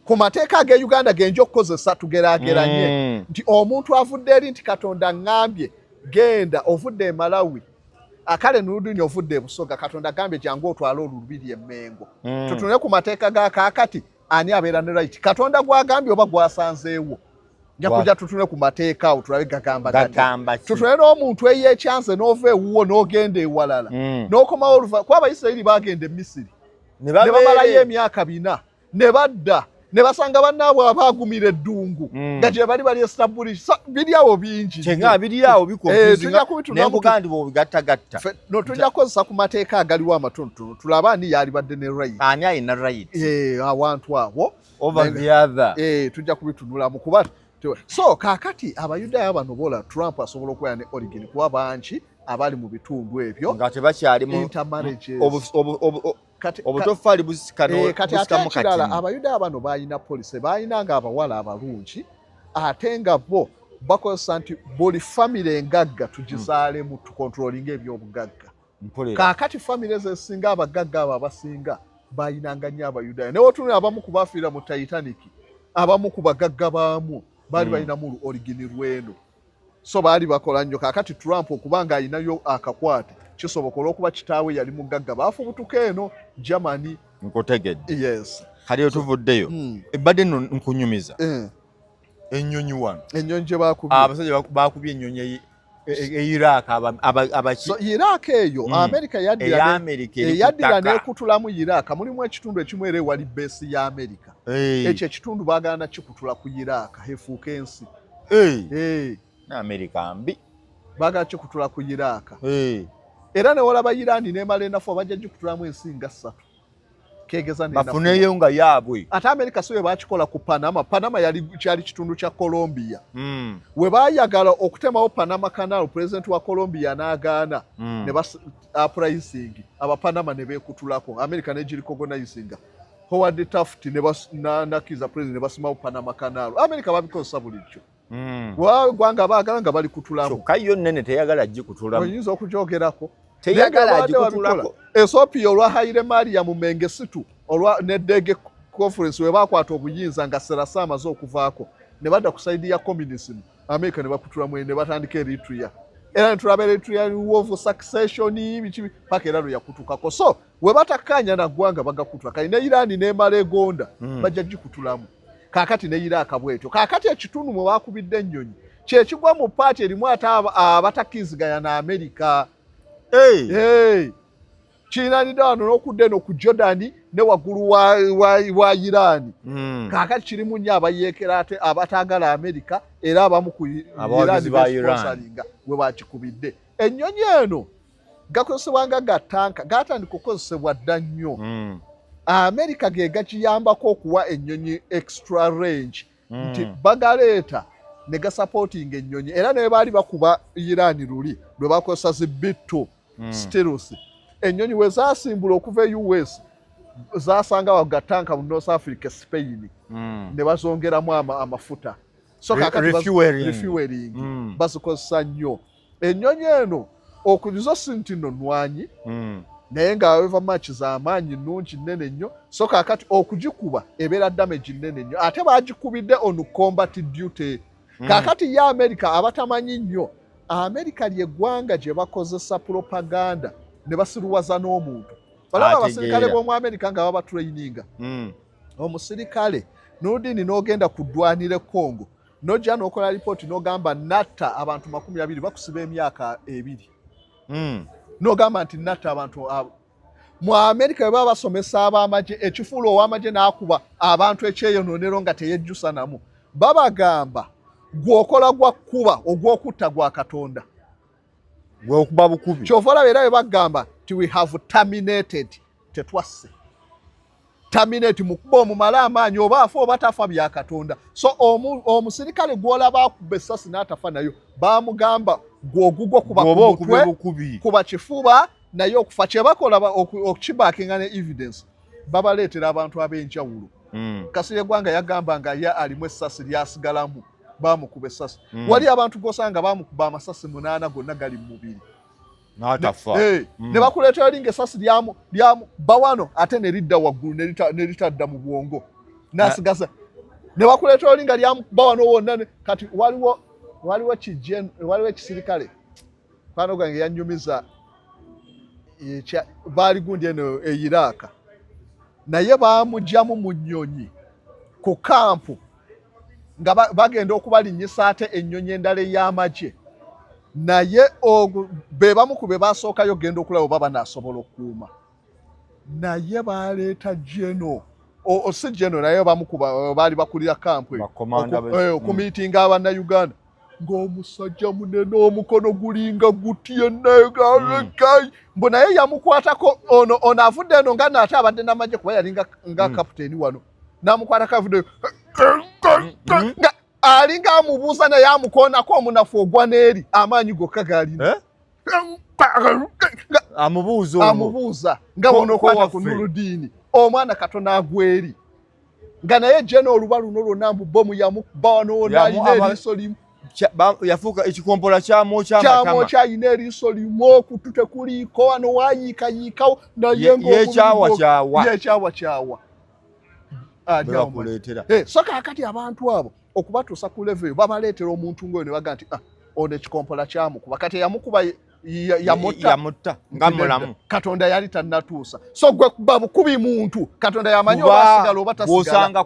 [SPEAKER 2] ku mateeka age Uganda genja okukozesa tugeraageranye nti omuntu avudde eri nti Katonda ngambye genda ovudde e Malawi akale nuludini ovudde Busoga Katonda gambye jangu otwale olubiri emmengo tutunule ku mateeka ga kaakati ani abeera ne right Katonda gwagambye oba gwasanzeewo nja kujja tutunule ku mateeka awo tulabe gagamba tutunule n'omuntu eyekyanze n'ova ewuwo n'ogenda ewalala n'okomawo oluva kuba Abayisirayiri bagenda e Misiri ne bamalayo emyaka 4 ne badda ne basanga bannaabwe abaagumira eddungu nga gye bali establish biri awo bingi
[SPEAKER 1] kyenga biri awo bikonenkugandi bwobigattagatta
[SPEAKER 2] no tujja kukozesa ku mateeka agaliwo amatonotono tulaba ani yali badde ne right
[SPEAKER 1] ani ayina right
[SPEAKER 2] awantu awo
[SPEAKER 1] over the other
[SPEAKER 2] tujja kubitunulamu kuba so kaakati Abayudaaya bano bola Trump asobola okubeera ne origin kuba banki abali mu bitundu ebyo
[SPEAKER 1] nga tebakyali mu obutofaali busikano
[SPEAKER 2] kati kirala Abayudaaya bano balina police balina nga abawala abalungi ate nga bo bakozesa nti buli famire engagga tugizaalemu tukontrolinga ebyobugagga kaakati famire zesinga abagagga abo abasinga balinanga nnyo Abayudaaya naye otunula abamu ku bafiira mu Titanic abamu ku bagagga baamu baali balinamu origini lweno so baali bakola nnyo kaakati Trump okubanga alinayo akakwate kisoboka olw'okuba kitaawe yali mugagga baafubutuka eno Germany
[SPEAKER 1] nkotegedde
[SPEAKER 2] yes
[SPEAKER 1] kali otuvuddeyo ebadde nno nkunyumiza ennyonyi wano
[SPEAKER 2] ennyonyi gye baakubye
[SPEAKER 1] abasajja baakubye ennyonyi Iraq abaki
[SPEAKER 2] so Iraq eyo America yaddira n'ekutulamu Iraq mulimu ekitundu ekimu era ewali beesi ya America ekyo ekitundu baagana kikutula ku Iraq efuuka ensi
[SPEAKER 1] America mbi
[SPEAKER 2] baagala kikutula ku Iraq era ne walaba Irani n'emala enafo bajja gikutulamu ensi nga 3 kegeza n'enafo
[SPEAKER 1] bafuneyo nga yaabwe
[SPEAKER 2] ate America so bakikola ku Panama kyali kitundu kya Colombia we baayagala okutemawo Panama Canal president wa Colombia n'agaana ne uprising Panama ne beekutulako America ne giricognizinga Howard Taft nakiza president ne basimawo Panama Canal America babikozesa bulijjo gwanga baagala nga bali kutulamu
[SPEAKER 1] kyokka yo nnene teyagala gikutulamu
[SPEAKER 2] oyinza okugyogerako
[SPEAKER 1] teyagala gikutulako
[SPEAKER 2] Ethiopia olwa Haile Mariam Mengistu olwa neddege conference we bakwata obuyinza nga Serasa amaze okuvaako ne badda ku side ya communism America ne bakutulamu ne batandika Eritrea era netulaba Eritrea war of succession bikibi paka era yakutukako so we batakanya na gwanga bagakutula kali ne Iran n'emala egonda bajja gikutulamu kaakati ne Iraq bwetyo kaakati ekitundu mwe bakubidde ennyonyi kyekigwa mu paati erimu ate abatakiziganya na America kirinanidde wano n'okudde eno ku Jordan ne waggulu wa Iran kaakati kirimu nnyo abayeekera ate abataagala America era abamu ku Iran we bakikubidde ennyonyi eno gakozesebwanga gatanka gatandika okukozesebwa dda nnyo America ge gakiyambako okuwa ennyonyi extra range nti bagaleeta ne gasupporting ennyonyi era ne baali bakuba Iran luli lwe bakozesa zibitto stealth ennyonyi we zaasimbula okuva e US zaasanga wagatanka mu North Africa Spain ne bazongeramu amafuta so refueling bazikozesa nnyo ennyonyi eno okulizo sinti nno nwanyi naye nga however much z'amaanyi nnungi nnene nnyo so kaakati okugikuba ebeera damage nnene nnyo ate baagikubidde on combat duty kaakati ya America abatamanyi nnyo America ly'eggwanga gye bakozesa propaganda ne basiruwaza n'omuntu balaba abasirikale b'omu America nga baba traininga omusirikale n'odini n'ogenda kuddwanira Congo n'ojja n'okola lipooti n'ogamba natta abantu 20 bakusiba emyaka 2 n'ogamba nti natta abantu mu America bwe baba basomesa ab'amagye ekifuulo ow'amagye n'akuba abantu ekyeyonoonero nga teyejjusa namu babagamba gwokola gwa kuba ogwokutta gwa Katonda
[SPEAKER 1] gwokuba bukubi
[SPEAKER 2] kyovola era bagamba ti we have terminated tetwasse terminate mukuba omumala amaanyi oba afa oba tafa bya Katonda so omusirikale gwolaba akubba essasi n'atafa nayo bamugamba gwogugwo kuba kumutwe kuba kifuba naye okufa kyebakola okukibakinga ne evidence babaleetera abantu ab'enjawulo Kasirye Gwanga yagamba nga ye alimu essasi lyasigalamu bamukuba essasi wali abantu gosanga bamukuba amasasi 8 gonna gali mu mubiri
[SPEAKER 1] n'atafa
[SPEAKER 2] ne bakuleetera linga essasi lyamu bawano ate ne lidda waggulu ne litadda mu bwongo n'asigaza ne bakuleetera linga lyamu bawano wonna kati waliwo ekisirikale pano gwange yanyumiza baali gundi eno Iraq naye bamugyamu mu Enyonyi ku kampu nga bagenda okubalinnyisa ate Enyonyi endala ey'amagye naye be bamu ku be basookayo genda okulaba oba banaasobola okukuuma naye baleeta jeno si jeno naye bamu ku baali bakulira kampu okumiitinga Abannayuganda ng'omusajja munene omukono gulinga gutye nayegaalekai mbu naye yamukwatako ono avudde eno nga naate abadde n'amagye kuba yali nga kapiteeni wano n'amukwatako avuddeyo nga alinga amubuuza naye amukoonako omunafu ogwa n'eri amaanyi gokka gaalina amubuuza nga wonookwata ku Nuludiini omwana Katonda agweri nga naye jeno oluba luno lwonna mbu bomu yamukuba wano n'ayina eriiso limu
[SPEAKER 1] yafuuka ekikompola
[SPEAKER 2] kyayina eriiso limu okutu tekuliiko wano waayiikayiikawo naye yekyawakyawa so kaakati abantu abo okubatuusa ku level eyo babaleetera omuntu ng'oyo ne baga nti ono ekikompola kyamukuba kati yamukuba yamutta nga mulamu Katonda yali tannatuusa so gwe kuba bukubi muntu Katonda yamanyi oba asigala oba tasigala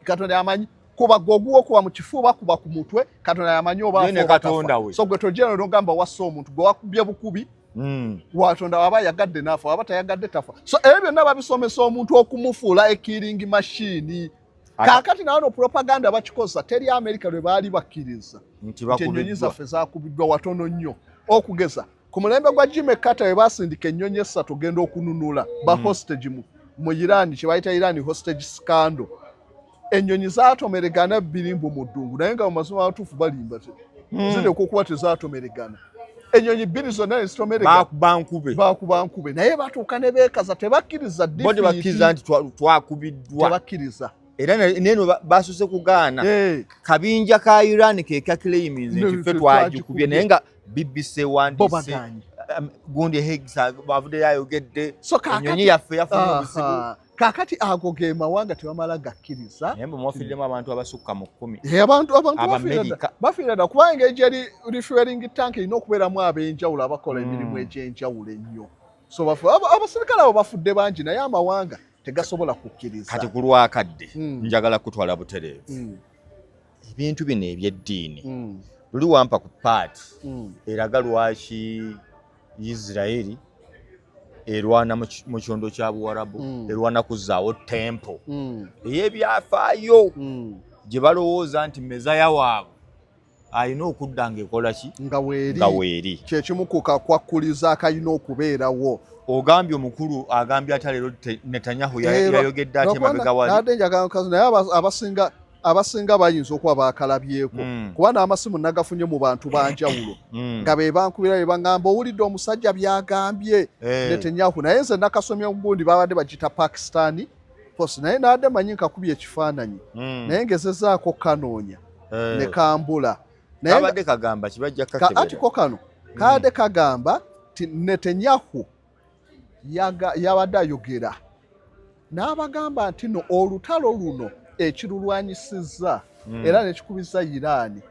[SPEAKER 2] Katonda yamanyi kuba gwoguwo kuba mu kifuba kuba ku mutwe Katonda yamanyi oba Katonda so gwe tojeno n'ogamba wassa omuntu gwe wakubye bukubi Watonda waba yagadde nafa waba tayagadde tafa so ebyo byonna babisomesa omuntu okumufuula killing machine kaakati naano propaganda bakikoza teri America lwe baali bakkiriza nti Enyonyi zaffe zakubiddwa watono nnyo okugeza ku mulembe gwa Jimmy Carter we basindika Enyonyi 3 genda okununula ba hostage mu Iran kye bayita Iran hostage scandal Enyonyi zaatomeregana birimbu mu ddungu naye nga mu mazima abatuufu balimba zide okukuba tezaatomeregana Enyonyi bbiri zonna ezitomerega bakubankube naye batuuka ne beekaza tebakkiriza
[SPEAKER 1] bodi bakkiriza nti twakubiddwa
[SPEAKER 2] tebakkiriza
[SPEAKER 1] era neno basose kugaana kabinja ka Iran ke claims nti ffe twagikubye naye nga BBC wandise gundi Higgs bavude Eyongedde Enyonyi yaffe yafunye obusibu
[SPEAKER 2] kakati ago ge mawanga tebamala gakkiriza
[SPEAKER 1] nembe mwafiddemu abantu abasukka mu 10
[SPEAKER 2] abantu bafiirana kubanga ejeri refueling tank ino okubeeramu ab'enjawulo abakola emirimu egy'enjawulo ennyo so abasirikale abo bafudde bangi naye amawanga tegasobola kukkiriza
[SPEAKER 1] kati ku lwakadde njagala kutwala butereevu ebintu bino ebyeddiini luli wampa ku paati eraga lwaki Isiraeli erwana mu kyondo kya Buwarabu erwana kuzaawo tempo ey'ebyafaayo gye balowooza nti mezaya waabwe alina okudda ng'ekola ki
[SPEAKER 2] nga weeri kyekimu ku kakwakuliza akayina okubeerawo
[SPEAKER 1] ogambye omukulu agambye ate leero Netanyahu yayogedde ate mabega wali
[SPEAKER 2] nadde njagala naye abasinga bayinza okuba bakalabyeko kuba n'amasimu nagafunye mu bantu banjawulo nga be bankubira be baŋŋamba owulidde omusajja byagambye Netanyahu naye nze nakasomye gundi babadde bagita Pakistani post naye nadde manyi nkakubye ekifaananyi naye ngezezaako kanoonya ne kambula naye
[SPEAKER 1] abadde kagamba kibajja kakebera
[SPEAKER 2] atiko kano kadde kagamba ti Netanyahu yabadde ayogera n'abagamba nti no olutalo luno ekirulwanyisizza era nekikubiza Iran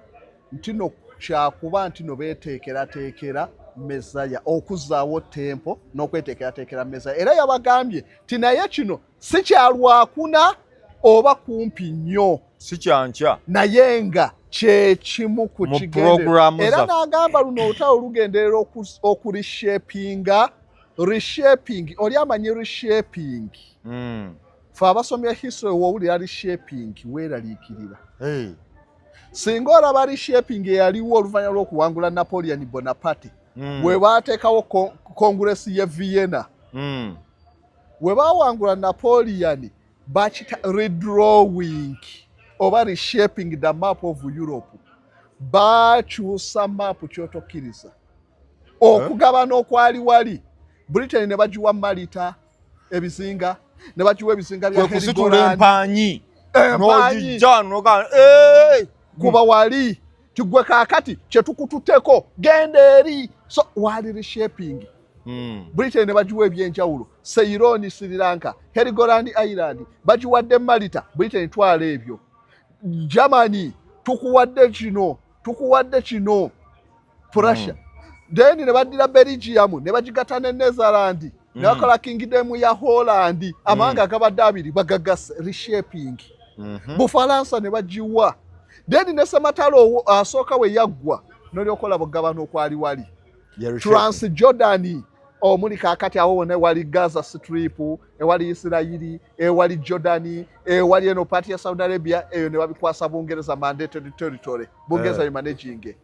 [SPEAKER 2] nti no kyakuba nti no beeteekerateekera mezaya okuzaawo tempo n'okweteekerateekera mezaya era yabagambye ti naye kino si kyalwakuna oba kumpi nnyo
[SPEAKER 1] si kyankya
[SPEAKER 2] naye nga kyekimu ku kigendera era n'agamba luno olutalo lugenderera okurishapinga reshaping oli amanyi reshaping fe abasomya history woowulira reshaping weeraliikirira singa olaba reshaping eyaliwo oluvannyuma lw'okuwangula Napoleon Bonaparte we baateekawo kongresi ye Vienna we baawangula Napoleon bakita redrawing oba reshaping the map of Europe baakyusa maapu kyotokkiriza okugabana okwali wali Britain ne bagiwa Malta ebizinga ne bagiwa ebizinga bya
[SPEAKER 1] kusitula empanyi n'ogijja n'oga
[SPEAKER 2] kuba wali kigwe kaakati kyetukututeko genda eri so wali reshaping Britain ne bagiwa ebyenjawulo Ceylon, Sri Lanka, Heligoland Island bagiwadde Malta Britain twala ebyo Germany tukuwadde kino Prussia then ne baddira Belgium ne bagigata ne Netherland ne bakola Kingdom ya Holland amanga agabadde abiri bagagasa reshaping Bufalansa ne bagiwa then ne Samatalo asooka we yaggwa n'olyokola bugabano okwali wali Transjordan omuli kaakati awo wonna ewali Gaza Strip ewali Isirayiri ewali Jordan ewali eno party ya Saudi Arabia eyo ne babikwasa Bungereza mandated territory Bungereza managing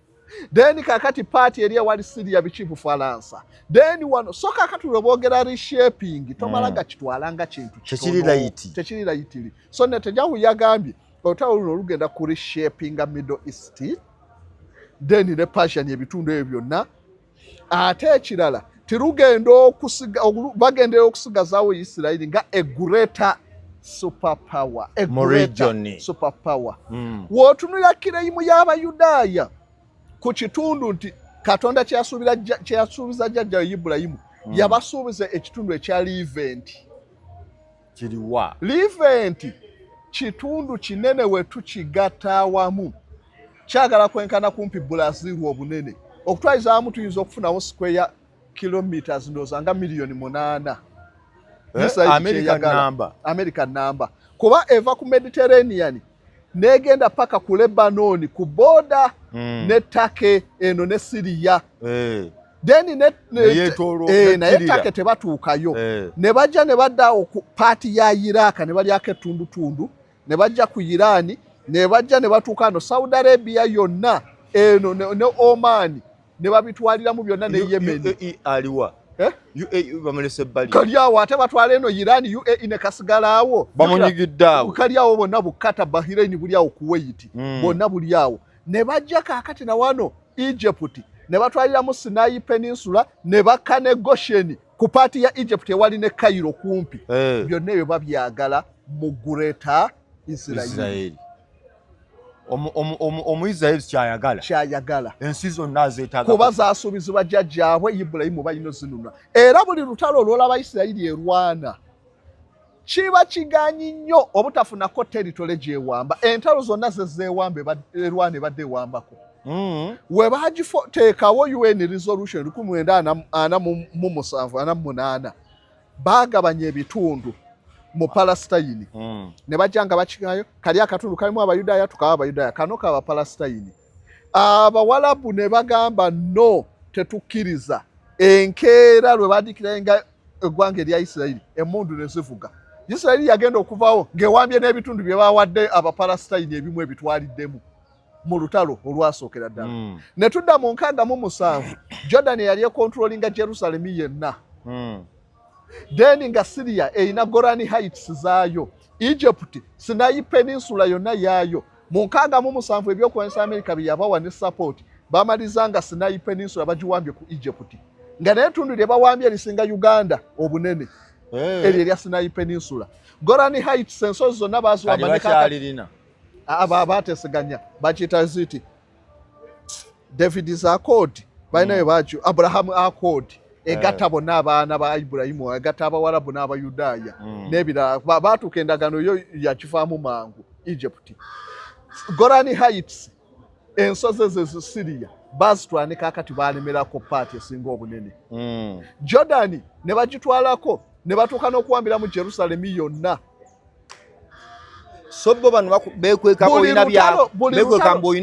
[SPEAKER 2] then kaakati party eri ewali Syria bichi Bufalansa then wano so kaakati lweboogera reshaping tomalaga kitwalanga kintu tekiri layitiri so Netanyahu yagambye olutalo luno lugenda ku reshaping Middle East then ne Persian ebitundu ebyo byonna ate ekirala bagendera okusigazaawo Isirayiri nga a greater superpower superpower wootunulira kireyimu y'Abayudaaya ku kitundu nti Katonda kyeyasuubiza jjajja Ibulayimu yabasuubiza ekitundu ekya Levant
[SPEAKER 1] kiriwa
[SPEAKER 2] Levant kitundu kinene we tukigatta awamu kyagala kwenkana kumpi Brazil obunene okutwaliza awamu tuyinza okufunawo square kilometers ndoza nga milioni 8 American number kuba eva ku Mediterranean negenda paka ku Lebanon ku border ne Ttaka eno ne Syria then naye Ttaka tebatuukayo ne bajja ne badda ku party ya Iraq ne balyako etundutundu ne bajja ku Iran ne bajja ne batuuka no Saudi Arabia yonna eno ne Oman ne babitwalira mu byonna ne Yemen
[SPEAKER 1] aliwa bamulese bali
[SPEAKER 2] kaliawo ate batwala eno Iran UAE ne kasigalawo
[SPEAKER 1] bamunyigiddawo
[SPEAKER 2] kaliawo bonna bukata Bahrain buliawo Kuwait bonna buliawo ne bajja kaakati na wano Egypt ne batwalira mu Sinai Peninsula ne bakane Goshen ku party ya Egypt ewali ne Cairo kumpi byonna ebyo babyagala mu Greater Israel
[SPEAKER 1] Omu-Israel
[SPEAKER 2] kyayagala
[SPEAKER 1] ensi zonna zeetaaga
[SPEAKER 2] kuba zaasuubizibwa jjajjaabwe Ibulayimu balina zinunula era buli lutalo olwolaba Isirayiri erwana kiba kiganyi nnyo obutafunako territory gyewamba entalo zonna zezeewamba erwana ebadde ewambako we bagiteekawo UN resolution 1947 baagabanya ebitundu mu Palestine ne bajjanga bakigayo kali akatundu kalimu Abayudaaya tukaba Abayudaaya kano kaba Palestine Abawalabu ne bagamba no tetukkiriza enkeera lwe badikirayenga eggwanga erya Isirayiri emmundu ne zivuga Isirayiri yagenda okuvaawo ng'ewambye n'ebitundu bye bawadde Abapalestine ebimu ebitwaliddemu mu lutalo olwasookera ddala ne tudda mu 67 Jordan yali ekontrolinga Jerusalem yenna then nga Syria erina Golan Heights zaayo Egypt Sinai Peninsula yonna yaayo mu 67 ebyokulwanyisa America bye yabawa ne support bamalizanga Sinai Peninsula bagiwambye ku Egypt nga naye tundu lye bawambye lisinga Uganda obunene eryo erya Sinai Peninsula Golan Heights ensozi zonna baziwamba bateeseganya bakiyita ziti David's Accord balinayo bakyo Abraham Accord egatta bonna abaana ba Ibulayimu egatta Abawalabu n'Abayudaaya n'ebirala baatuuka endagaano yo yakifaamu mangu Egypt Golan Heights ensozi ezo Syria bazitwala kaakati baalemerako paati esinga obunene Jordan ne bagitwalako ne batuuka n'okuwambira mu Jerusalem yonna
[SPEAKER 1] so bo bano bekweka oyina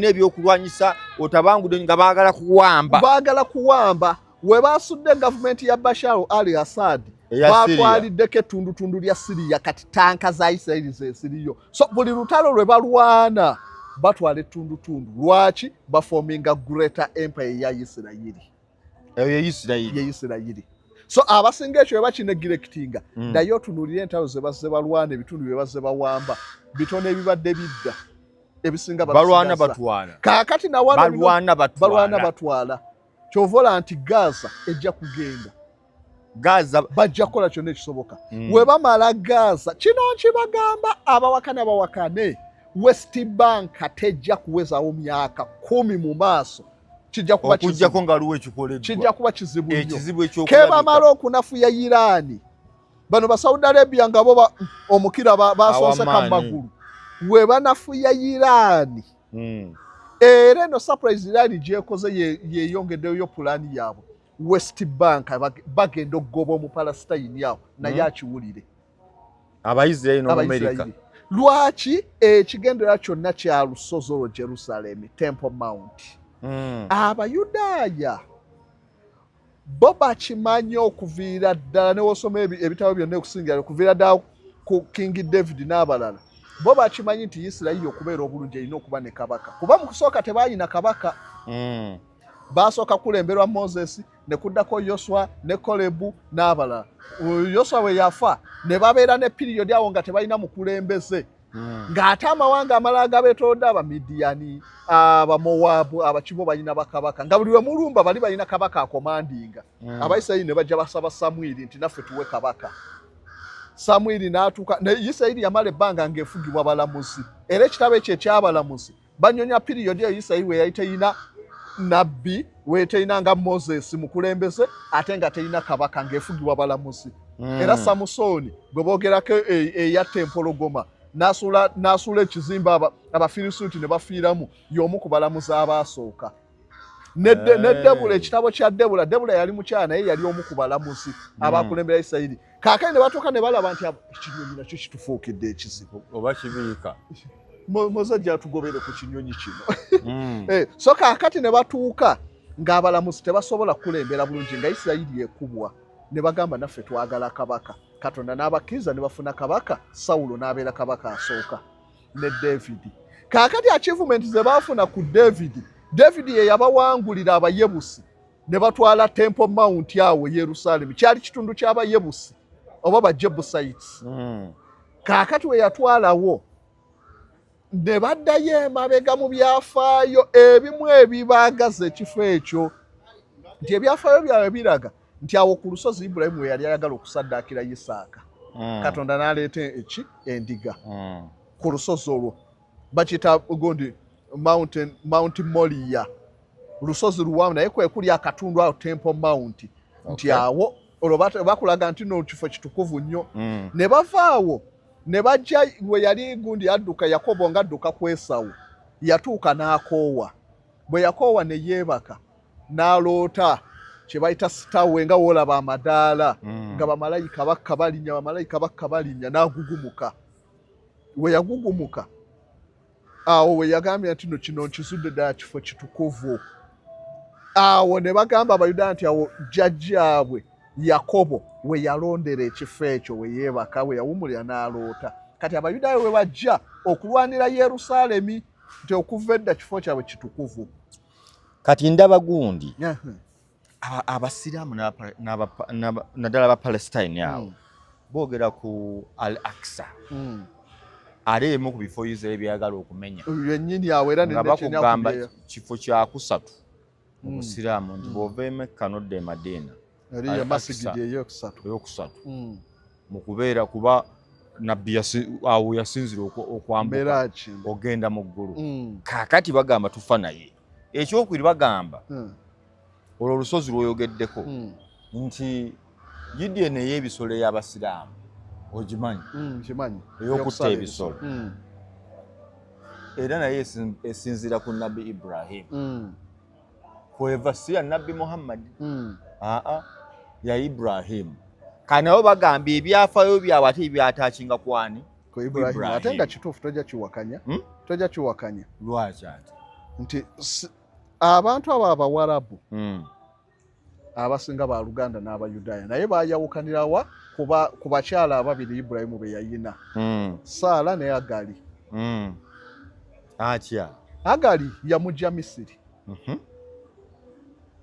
[SPEAKER 1] ebyokulwanyisa otabangude nga baagala kuwamba we basudde gavumenti ya Bashar al-Assad batwaliddeko etundutundu lya Syria kati tanka za Isirayiri zesiriyo so buli lutalo lwe balwana
[SPEAKER 2] batwala ettundutundu. Lwaki? Baforminga greater empire ya Isirayiri. Isirayiri. So abasinga ekyo bakinegirekitinga naye otunuulira entalo ze bazze balwana ebitundu bye bazze bawamba bitono ebibadde bidda ebisinga
[SPEAKER 1] balwana batwala
[SPEAKER 2] kaakati balwana batwala kyovola nti Gaza ejja kugenda bajja kukola kyonna ekisoboka we bamala Gaza kino nkibagamba abawakane West Bank tejja kuwezaawo myaka 10 mu maaso kijja kuba kizibu nnyo kebamala okunafuya Irani bano ba Saudi Arabia nga bo omukira basooseka mu magulu we banafuya Irani era no surprise Irani gyekoze yeyongeddeyo pulaani yaabwe West Bank bagenda okugoba omu Palestine yawo naye akiwulire
[SPEAKER 1] Abayisirayiri n'Amerika.
[SPEAKER 2] Lwaki ekigendera kyonna kya lusozi olwo Jerusalem Temple Mount Abayudaaya bo bakimanyi okuviira ddala ne wosoma ebitabo byonna okusingira okuviira ddala ku King David n'abalala bo bakimanyi nti Isirayiri okubeera obulungi erina okuba ne kabaka kuba mu kusooka tebaayina kabaka basooka kulemberwa Moses ne kuddako Yoswa ne Kolebu n'abalala Yoswa we yafa ne babeera ne period awo nga tebalina mukulembeze ng'ate amawanga amalala gabeetoolodde Abamidiyani Abamowabu abakibo balina bakabaka nga buli we mulumba bali balina kabaka akomandinga Abayisirayiri ne bajja basaba Samwiri nti naffe tuwe kabaka Samwiri n'atuuka ne Isirayiri yamala ebbanga ng'efugibwa balamuzi era ekitabo ekyo ekyabalamuzi banyonya period eyo Isirayiri we yali teyina nabbi weeteyina nga Moses mukulembeze ate nga teyina kabaka ng'efugibwa balamuzi era Samusoni bwe boogerako eyatta empologoma n'asuula ekizimba Abafirisuuti ne bafiiramu y'omu ku balamuzi abaasooka ne Debula ekitabo kya Debula yali mukyala naye yali omu ku balamuzi abakulembera Isirayiri kaakati ne batuuka ne balaba nti ekinyonyi nakyo kitufuukidde ekizibu
[SPEAKER 1] oba kibiika
[SPEAKER 2] Mozajja atugobere ku kinyonyi kino so kaakati ne batuuka ng'abalamuzi tebasobola kulembera bulungi nga Isirayiri ekubwa ne bagamba naffe twagala kabaka Katonda n'abakkiriza ne bafuna kabaka Sawulo n'abeera kabaka asooka ne David kaakati achievement ze baafuna ku David ye yabawangulira Abayebusi ne batwala Temple Mount awo Yerusalemu kyali kitundu ky'Abayebusi oba Bajebusites kaakati we yatwalawo ne baddayo emabega mu byafaayo ebimu ebibaagaza ekifo ekyo nti ebyafaayo byabwe biraga nti awo ku lusozi Ibulayimu we yali ayagala okusaddaakira Isaaka Katonda n'aleeta endiga ku lusozi olwo bakiyita gundi Mount Moriah lusozi luwanvu naye kwe kuli akatundu awo Temple Mount nti awo olwo bakulaga nti no kifo kitukuvu nnyo ne bavaawo ne bajja we yali gundi adduka Yakobo ng'adduka ku Esawu yatuuka n'akoowa bwe yakoowa ne yeebaka n'aloota kye bayita sitawe nga woolaba amadaala nga bamalayika bakka balinnya n'agugumuka we yagugumuka awo we yagambye nti no kino nkizudde ddala kifo kitukuvu awo ne bagamba Abayudaaya nti awo jjajjaabwe Yakobo we yalondera ekifo ekyo we yeebaka we yawumulira n'aloota kati Abayudaaya we bajja okulwanira Yerusaalemi nti okuva edda kifo kyabwe kitukuvu
[SPEAKER 1] kati ndaba gundi Abasiraamu naddala Abapalestine awo boogera ku Al-Aqsa ali emu ku bifo Israel byagala okumenya
[SPEAKER 2] yennyini awo era
[SPEAKER 1] nga bakugamba kifo kya kusatu mu Busiraamu nti bw'ova e Mekka n'odda e Madiina
[SPEAKER 2] eriyo masigidi eyokusatu
[SPEAKER 1] mu kubeera kuba nabbi awo yasinzira okwambuka ogenda mu ggulu kaakati bagamba tufa naye ekyokubiri bagamba olwo olusozi lw'oyogeddeko nti Gideon ey'ebisolo ey'Abasiraamu ogimanyi ey'okutta ebisolo era naye esinzira ku nabbi Ibrahim kweva si ya nabbi Muhammad ya Ibrahim kana nabo bagamba ebyafaayo byabwe ate byataakinga kwani
[SPEAKER 2] ku Ibrahim ate nga kituufu tojja kiwakanya
[SPEAKER 1] lwaki ate
[SPEAKER 2] nti abantu abo Abawarabu abasinga ba Luganda n'Abayudaaya naye baayawukanirawa ku bakyala ababiri Ibrahimu be yayina Saala ne Agali
[SPEAKER 1] atya
[SPEAKER 2] Agali yamujja Misiri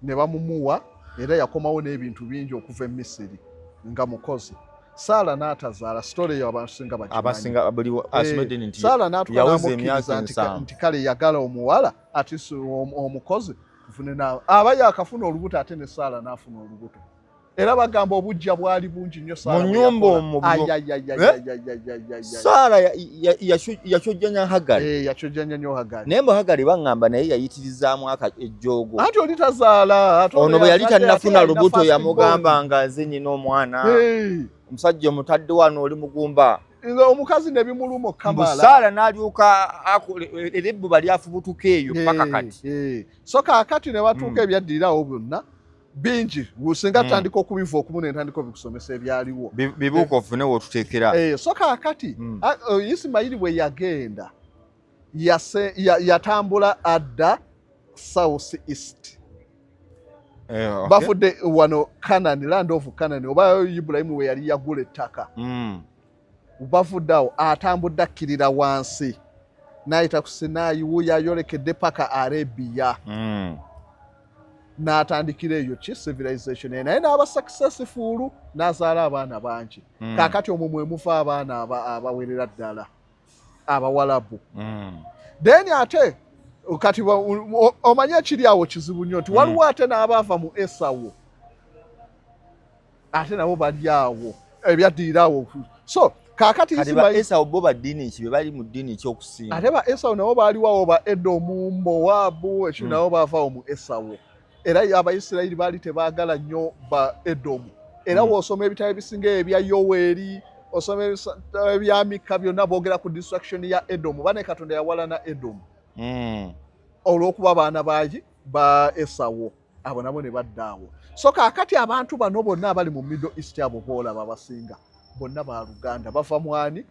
[SPEAKER 2] ne bamumuwa era yakomawo n'ebintu bingi okuva e Misiri nga mukozi. Saala n'atazaala story eyo abantu singa
[SPEAKER 1] abasinga buli asmedde nti
[SPEAKER 2] Saala
[SPEAKER 1] yawuze emyaka
[SPEAKER 2] nti kale yagala omuwala ati omukozi tufune naawe aba yakafuna olubuto ate ne Saala n'afuna olubuto era bagamba obujja bwali bungi nnyo Saala
[SPEAKER 1] mu nyumba omwo Saala yakyojjanya Hagali
[SPEAKER 2] yakyojjanya nnyo Hagali
[SPEAKER 1] naye mbu Hagali baŋŋamba naye yayitirizaamu ejjoogo
[SPEAKER 2] ati oli tazaala
[SPEAKER 1] ono bwe yali tannafuna lubuto yamugamba nga nze nyina omwana omusajja omutadde wano oli mugumba
[SPEAKER 2] omukazi ne bimuluma okamala
[SPEAKER 1] Saala n'alyuka era ebbuba lyafubutuka eyo paka kati
[SPEAKER 2] so kaakati ne batuuka ebyaddirirawo byonna bingi singa tutandika okubiva okumu ne ntandika obikusomesa ebyaliwo
[SPEAKER 1] bibuuka ofune wotuteekera
[SPEAKER 2] so kaakati Isimayiri bwe yagenda yatambula adda south east bafudde wano Canaan, land of Canaan oba Ibulayimu we yali yagula ettaka bafudde awo atambudde akkirira wansi n'ayita ku Sinaayi wuuyo ayolekedde paka Arabia n'atandikira eyo ki civilization naye n'aba successful n'azaala abaana bangi kaakati omwo mwe muva abaana abawerera ddala Abawalabu then ate kati omanye ekiri awo kizibu nnyo nti waliwo ate n'abaava mu Esawu ate nabo bali awo ebyaddirira awo so kaakati
[SPEAKER 1] Esawu bo baddiini ki be bali mu ddiini ekyokusinga
[SPEAKER 2] ate ba Esawu nabo baaliwawo ba Edomu Mowabu ekyo nabo baavaawo mu Esawu era Abayisirayiri baali tebaagala nnyo ba Edomu era w'osoma ebitabo ebisinga ebya Yoweri osoma ebitabo ebya Mika byonna boogera ku destruction ya Edomu bane Katonda yawalana Edomu olw'okuba abaana baagi ba Esawu abo nabo ne baddaawo so kaakati abantu bano bonna abali mu Middle East abo boolaba abasinga bonna ba Luganda bava mwani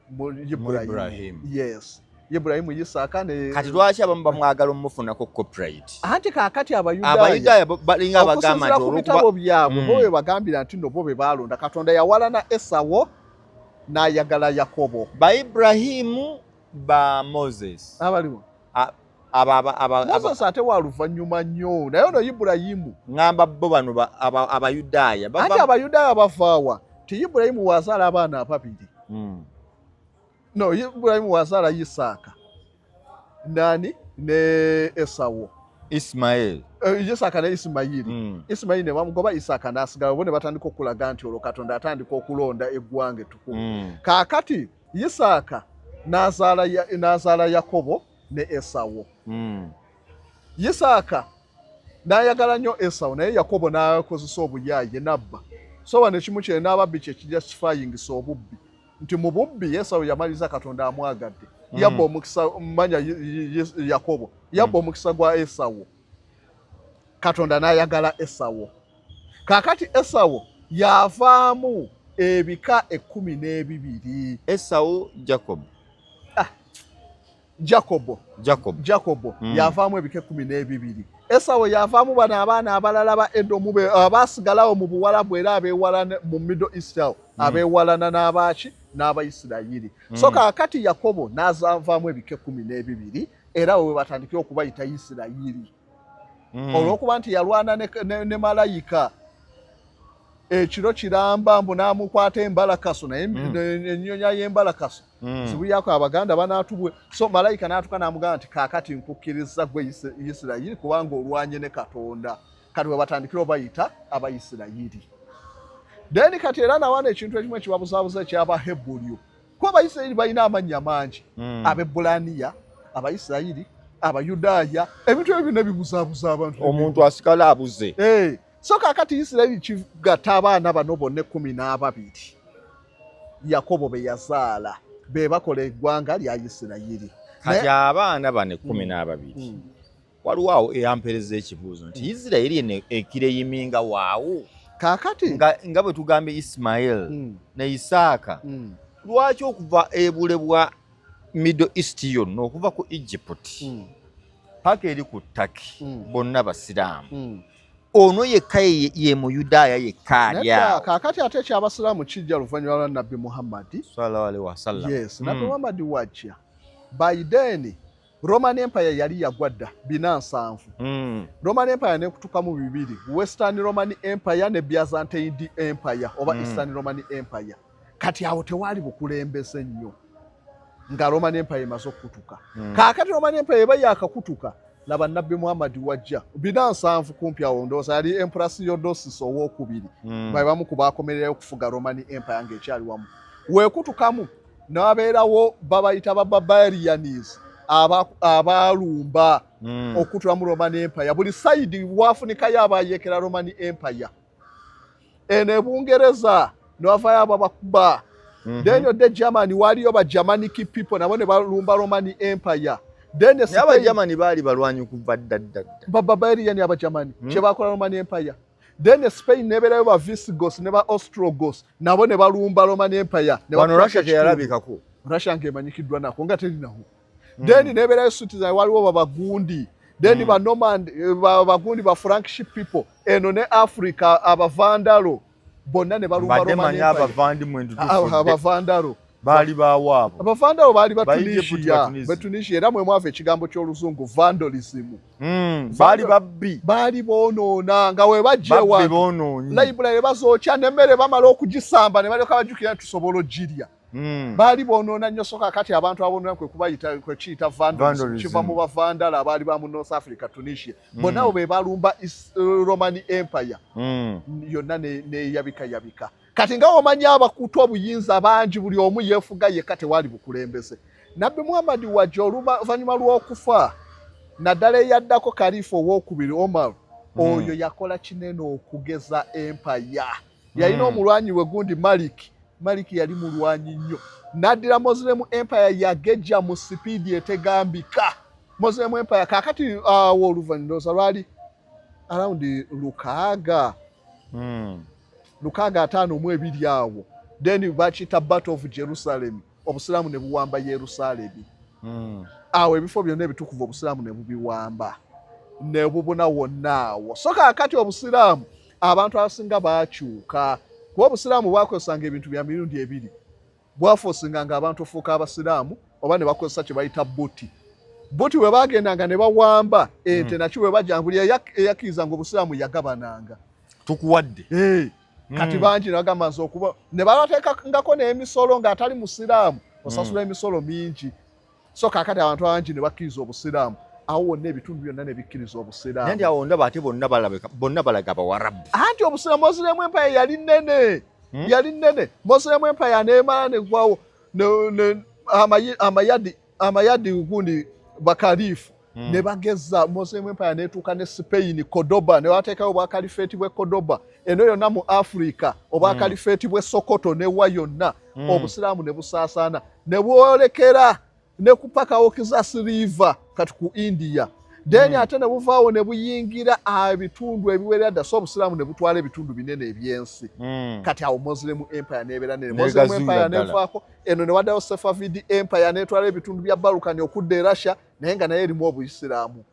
[SPEAKER 2] mu Ibrahim yes Ibulayimu Isaaka ne
[SPEAKER 1] kati lwaki abamu bamwagala omufunako copyright
[SPEAKER 2] anti kaakati
[SPEAKER 1] Abayudaaya balinga abagamba nti
[SPEAKER 2] olw'okuba byabwe bo be bagambira nti nno bo be baalonda Katonda yawalana Esawu n'ayagala Yakobo
[SPEAKER 1] ba Ibrahimu ba Moses
[SPEAKER 2] abaliwo
[SPEAKER 1] Moses
[SPEAKER 2] ate waluvannyuma nnyo naye ono Ibulayimu
[SPEAKER 1] ngamba bo bano Abayudaaya
[SPEAKER 2] anti Abayudaaya bavaawa ti Ibulayimu wazaala abaana ababiri no Ibulayimu wazaala Isaaka nani ne Esawu
[SPEAKER 1] Ismail
[SPEAKER 2] Isaaka ne Isimayiri Isimayiri ne bamugoba Isaaka n'asigala bo ne batandika okulaga nti olwo Katonda atandika okulonda eggwanga ettukuvu kaakati Isaaka n'azaala Yakobo ne Esawu Isaaka n'ayagala nnyo Esawu naye Yakobo n'akozesa obuyaaye nabba so wano ekimu kye n'ababbi kye kijustifyingisa obubbi nti mu bubbi Esawu yamaliza Katonda amwagadde yabba omukisa mmanya Yakobo yabba omukisa gwa Esawu Katonda n'ayagala Esawu kaakati Esawu yavaamu ebika 12
[SPEAKER 1] Esawu
[SPEAKER 2] Jacobo yavaamu ebika 12 Esawu yavaamu bano abaana abalala ba Edomu abaasigalawo mu Buwalabu era abeewalana mu Middle East abeewalana n'abaaki n'Abayisirayiri so kaakati Yakobo n'azavaamu ebika 12 era we batandikira okubayita Isirayiri olw'okuba nti yalwana ne malayika ekiro kiramba mbu n'amukwata embalakaso naye ennyonyi y'embalakaso zibu yako Abaganda banaatubwe so malayika n'atuka n'amugamba nti kaakati nkukkiriza gwe Isirayiri kubanga olwanye ne Katonda kati we batandikira obayita Abayisirayiri then kati era nawana ekintu ekimu ekibabuzaabuza eky'Abahebulyo kuba Abayisirayiri balina amannya mangi Abebulaniya Abayisirayiri Abayudaaya ebintu ebyo byonna bibuzaabuza abantu
[SPEAKER 1] omuntu asigala abuze
[SPEAKER 2] so kaakati Isirayiri kigatta abaana bano bonna 12 Yakobo be yazaala be bakola eggwanga lya Isirayiri
[SPEAKER 1] kati abaana bano 12 waliwo awo eyampereza ekibuuzo nti Isirayiri ekireyiminga waawo
[SPEAKER 2] kaakati
[SPEAKER 1] nga bwe tugambe Ismail ne Isaaka lwaki okuva ebule bwa Middle East yonna okuva ku Egypt paka eri ku Turkey bonna basiraamu ono yekka ye Muyudaaya yekka ali awo
[SPEAKER 2] kaakati ate eky'Abasiraamu kijja luvannyuma lwa Nabbi Muhammad
[SPEAKER 1] sallallahu alaihi wasallam
[SPEAKER 2] yes Nabbi Muhammad wajja by then Roman Empire yali yagwadda 470. Roman Empire ne kutuka mu 2, Western Roman Empire ne Byzantine Empire oba Eastern Roman Empire. Kati awo tewali bukulembeze nnyo nga Roman Empire emaze okutuka. Kaakati Roman Empire eba yakakutuka laba Nabbi Muhammad wajja 470 kumpi awo ndooza yali Empress Theodosius owookubiri bamu ku baakomererayo okufuga Roman Empire ng'ekyali wamu. Weekutukamu n'abeerawo babayita barbarians abaalumba okutula mu Roman Empire. Buli side waafunikayo abayeekera Roman Empire. Ene Bungereza n'avaayo ababakuba. Then the Germany waliyo ba Germanic people nabo ne balumba Roman Empire. Then the
[SPEAKER 1] Spain Germany bali balwanyi kuva dadda.
[SPEAKER 2] Barbarian aba Germany kye bakola Roman Empire. Then the Spain neberayo ba Visigoths ne ba Ostrogoths nabo ne balumba Roman Empire. Ne
[SPEAKER 1] bano Russia kye yalabikako.
[SPEAKER 2] Russia ngemanyikiddwa nako nga teri naho. Then neberayo Switzerland waliwo bagundi. Then ba Normand bagundi ba Frankish people eno ne Africa abavandalo bonna ne balumba Roman Empire.
[SPEAKER 1] Abavandi mwendu
[SPEAKER 2] abavandalo
[SPEAKER 1] bali bawaabo.
[SPEAKER 2] Abavandalo bali Tunisia era mwe mwafa ekigambo ky'oluzungu vandalism.
[SPEAKER 1] Bali babbi.
[SPEAKER 2] Bali bonoona nga we bajje wa. Library bazookya n'emmere bamala okugisamba ne balyoka bajjukira tusobola ogirya. Bali bonoona nnyo soka kati abantu abonoona kwe kubayita kwe kiyita vandalism. Kiva mu bavandala abaali ba mu North Africa, Tunisia. Bonna abo be balumba Roman Empire. Yonna ne yabika. Kati nga omanyi abakutu obuyinza bangi buli omu yeefuga yekka tewali bukulembeze. Nabbi Muhammad wajja oluvannyuma lw'okufa naddala eyaddako Kalifa owookubiri Omar oyo yakola kinene okugeza empire. Yalina omulwanyi we gundi Malik yali mulwanyi nnyo. Naddira Muslim Empire yagejja mu sipiidi etegambika. Muslim Empire kaakati oluvannyuma lwali around Lukaaga. Lukaaga 52 awo. Then bakiyita Battle of Jerusalem. Obusiraamu ne buwamba Yerusaalemi. Awo ebifo byonna ebitukuvu obusiraamu ne bubiwamba. Ne bubuna wonna awo. So kaakati obusiraamu abantu abasinga baakyuka. Kuba obusiraamu bwakozesanga ebintu bya mirundi ebiri. Bwafosinga nga abantu ofuuka abasiraamu oba ne bakozesa kye bayita buti. Buti we bagendanga ne bawamba ente nakyo we bajanguli eyakkiriza nga obusiraamu yagabananga.
[SPEAKER 1] Tukuwadde.
[SPEAKER 2] Kati bangi nagamba nze okuba ne balateekangako n'emisolo ng'atali musiraamu osasula emisolo mingi. So kaakati abantu bangi ne bakkiriza obusiraamu. Awo wonna ebitundu byonna ne bikkiriza obusiraamu.
[SPEAKER 1] Nandi awo ndaba ate bonna balaga Abawarabu.
[SPEAKER 2] Anti obusiraamu Muslim Empire yali nnene. Yali nnene. Muslim Empire neemala ne gwaawo amayadi gundi bakalifu. Ne bageza Muslim Empire netuuka ne Spain Cordoba ne bateekayo obwakalifeeti bwe Cordoba eno yonna mu Africa obwakalifeeti bwe Sokoto ne wa yonna obusiraamu ne busaasaana ne bwolekera ne kupakawo Kizas River kati ku India. Then ate ne buvaawo ne buyingira ebitundu ebiwerera dda so obusiraamu ne butwala ebitundu binene ebyensi. Kati awo Muslim Empire nebeera nene. Muslim Empire nevaako eno ne waddayo Safavid Empire netwala ebitundu bya Balkani okudda e Russia naye nga naye erimu obuyisiraamu.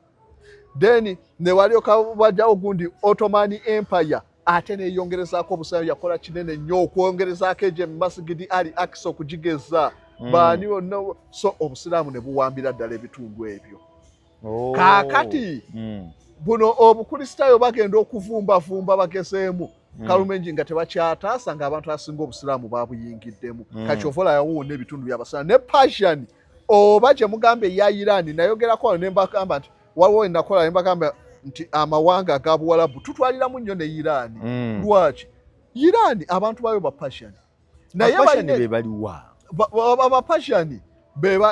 [SPEAKER 2] Then ne walyoka bajjawo gundi Ottoman Empire ate neeyongerezaako obusiraamu yakola kinene nnyo okwongerezaako egyo Masjid al-Aqsa okugigeza. Baani bonna so obusiraamu ne buwambira ddala ebitundu ebyo. Kaakati buno obukristaayo bagenda okuvumba bagezeemu kalumenji nga tebakyataasa nga abantu asinga obusiraamu babuyingiddemu. Kati ovola yawonna ebitundu by'abasiraamu ne Persian oba gye mugambe eya Iran nayogerako ne mbagamba nti waliwo enakola ne mbagamba nti amawanga aga Buwarabu tutwaliramu nnyo ne Iran. Lwaki? Iran abantu bayo ba Persian. Naye
[SPEAKER 1] be baliwa.
[SPEAKER 2] Ba Persian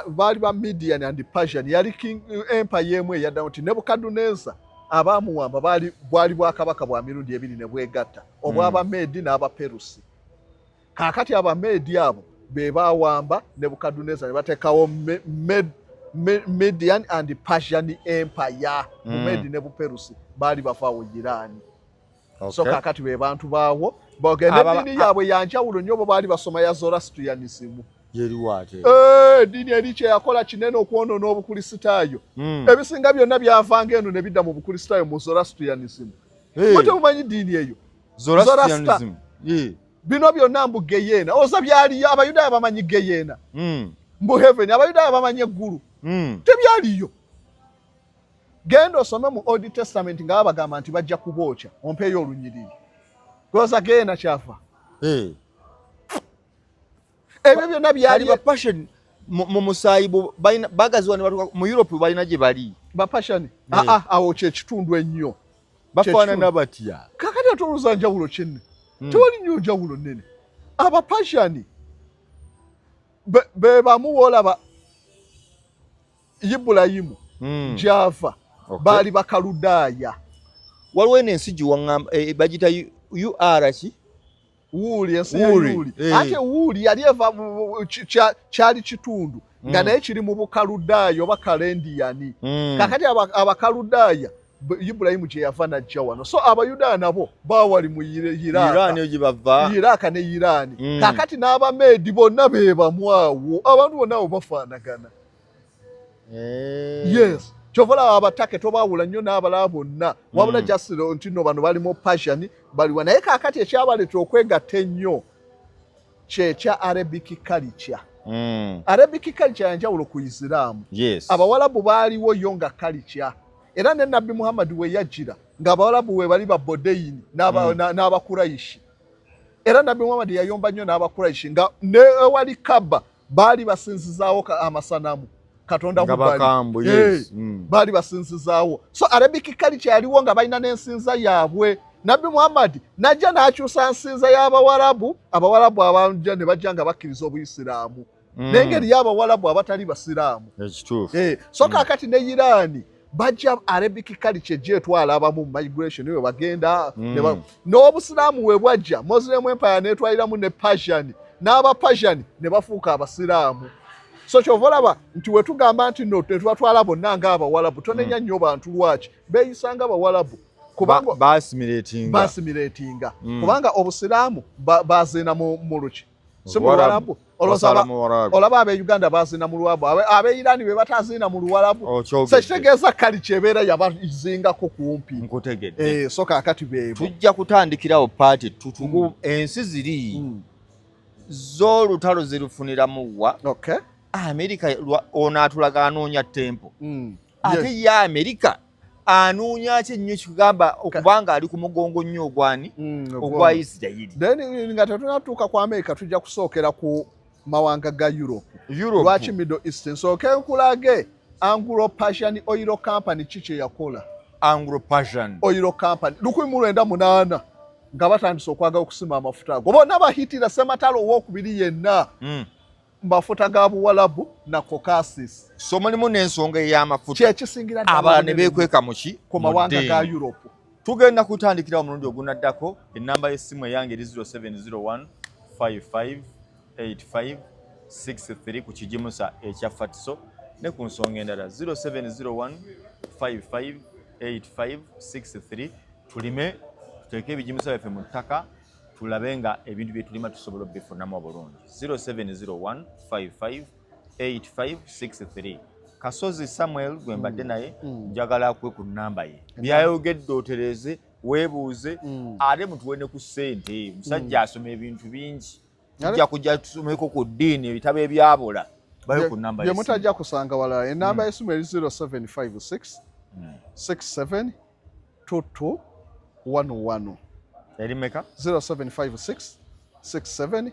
[SPEAKER 2] baali ba Median and Persian yali king empire emu eyaddamu nti Nebukaduneza abaamuwamba bwali bwakabaka bwa mirundi ebiri ne bwegatta obw'Abamedi n'Abaperusi. Kaakati Abamedi abo be baawamba Nebukaduneza ne bateekawo Median and Persian empire. Medi ne Buperusi baali bafaawo Iran. So kaakati be bantu baawo bogende eddiini yaabwe yanjawulo nnyo bo baali basoma ya Zoroastrianism. Dini eri kye yakola kinene okwonoona obukristaayo. Ebisinga byonna byavanga eno ne bidda mu bukristaayo mu Zoroastrianism. Mute mumanyi ddiini eyo
[SPEAKER 1] Zoroastrianism.
[SPEAKER 2] Bino byonna mbu Geyeena oza byali Abayudaaya bamanyi Geyeena mbu heaven Abayudaaya bamanyi eggulu tebyaliyo. Genda osome mu Old Testament nga bagamba nti bajja kubookya ompeeyo olunyiriri goza genda kyafa ebyo byonna byali
[SPEAKER 1] ba passion mu musaayi bagazi wano mu Europe balina gye bali
[SPEAKER 2] ba passion awo kyekitundu ennyo
[SPEAKER 1] bafaanana batya
[SPEAKER 2] kakati atoluza njawulo kinne tewali nnyo njawulo nnene aba passion be bamuwoolaba Ibulayimu gyava baali bakaludaaya
[SPEAKER 1] waliwo ensi giwaŋŋamba bagita UR ki
[SPEAKER 2] Wuuli ensi ya Wuuli ate Wuuli yali eva kyali kitundu nga naye kiri mu Bukaludaaya oba Kalendiyani kakati abakaludaaya Ibulayimu gye yava najja wano so Abayudaaya nabo baawali mu Iraka ne Irani kakati n'Abameedi bonna be bamwawo abantu bonna abo bafaanagana yes chovola abatake tobaawula nnyo n'abalala bonna wabula jasiro nti no bano balimu passion baliwa naye kakati ekyabaleeta okwegatta ennyo kyekya Arabic culture Arabic culture yanjawulo ku Isiraamu Abawalabu baaliwo yo nga culture era ne Nabbi Muhammad we yajjira ng'Abawalabu we bali babbodeyini n'Abakuraishi era Nabbi Muhammad yayomba nnyo n'Abakuraishi nga ne wali Kaaba baali basinzizaawo amasanamu Katonda mubali bali basinzizaawo so Arabic culture yaliwo nga balina n'ensinza yaabwe Nabbi Muhammad najja n'akyusa nsinza y'Abawalabu abanja ne bajja nga bakkiriza Obuyisiraamu n'engeri y'Abawalabu abatali Basiraamu so kakati ne Irani bajja Arabic culture gyetwala abamu mu migration eyo bagenda n'Obusiraamu we bwajja Muslim Empire n'etwaliramu ne Persian n'aba Persian ne bafuuka Abasiraamu so kyovolaba nti we tugamba nti no tetwatwala bonna ng'Abawalabu tonenya nnyo bantu lwaki beeyisanga Abawalabu kubanga basimilatinga kubanga Obusiraamu baziina mu luki si mu Luwalabu olaba ab'Uganda baziina mu Luwalabu ab'Irani be bataziina mu Luwalabu so kitegeeza kali kyebeera yabazingako kumpi so kaakati beebo
[SPEAKER 1] tujja kutandikirawo paati tutugu ensi ziri z'olutalo zirufuniramu wa Amerika ono atulaga anoonya tempo ate ye Amerika anoonya ki nnyo kigamba okubanga ali ku mugongo nnyo ogwani ogwa Isirayiri
[SPEAKER 2] then nga tetunatuuka ku Amerika tujja kusookera ku mawanga ga Europe lwaki Middle East nsooke nkulage Anglo-Persian Oil Company kiki yakola
[SPEAKER 1] Anglo-Persian
[SPEAKER 2] Oil Company 1908 nga batandise okwagala okusima amafuta ago bonna bahitira Sematalo owokubiri yenna mafuta ga Buwalabu na Caucasus
[SPEAKER 1] so mulimu n'ensonga ey'amafuta
[SPEAKER 2] kyekisingira
[SPEAKER 1] abalala ne beekweka muki
[SPEAKER 2] ku mawanga ga Europe
[SPEAKER 1] tugenda kutandikira omulundi ogunaddako ennamba y'essimu eyange eri 0701 558563 ku kijimusa ekya Fatiso ne ku nsonga endala 0701 558563 tulime tuteeke ebijimusa byaffe mu ttaka tulabe nga ebintu bye tulima tusobola obifunamu obulungi 0701558563 Kasozi Samuel gwe mbadde naye njagala kwe ku nnamba ye byayogedde otereze weebuuze ate mutuwene ku ssente musajja asoma ebintu bingi tujja kujja tusomeko ku ddiini ebitabo ebyabula bayo ku nnamba
[SPEAKER 2] ye mutajja kusanga walala ennamba y'essimu eri 0756 67 2211
[SPEAKER 1] erimeka
[SPEAKER 2] 0756 67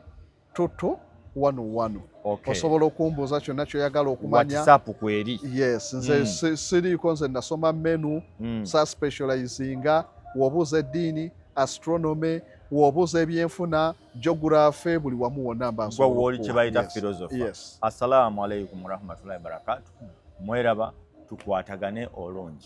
[SPEAKER 2] 2211 osobola okumbuuza kyonna kyoyagala okumanya
[SPEAKER 1] WhatsApp kweri
[SPEAKER 2] yes nze siriiko nze nasoma menu sa specializinga wobuuza eddiini astronomy wobuuza ebyenfuna geography buli wamu wonna mba
[SPEAKER 1] nsobola woli kyebayita philosophy assalamu alaikum warahmatullahi wabarakatuh mweraba tukwatagane olungi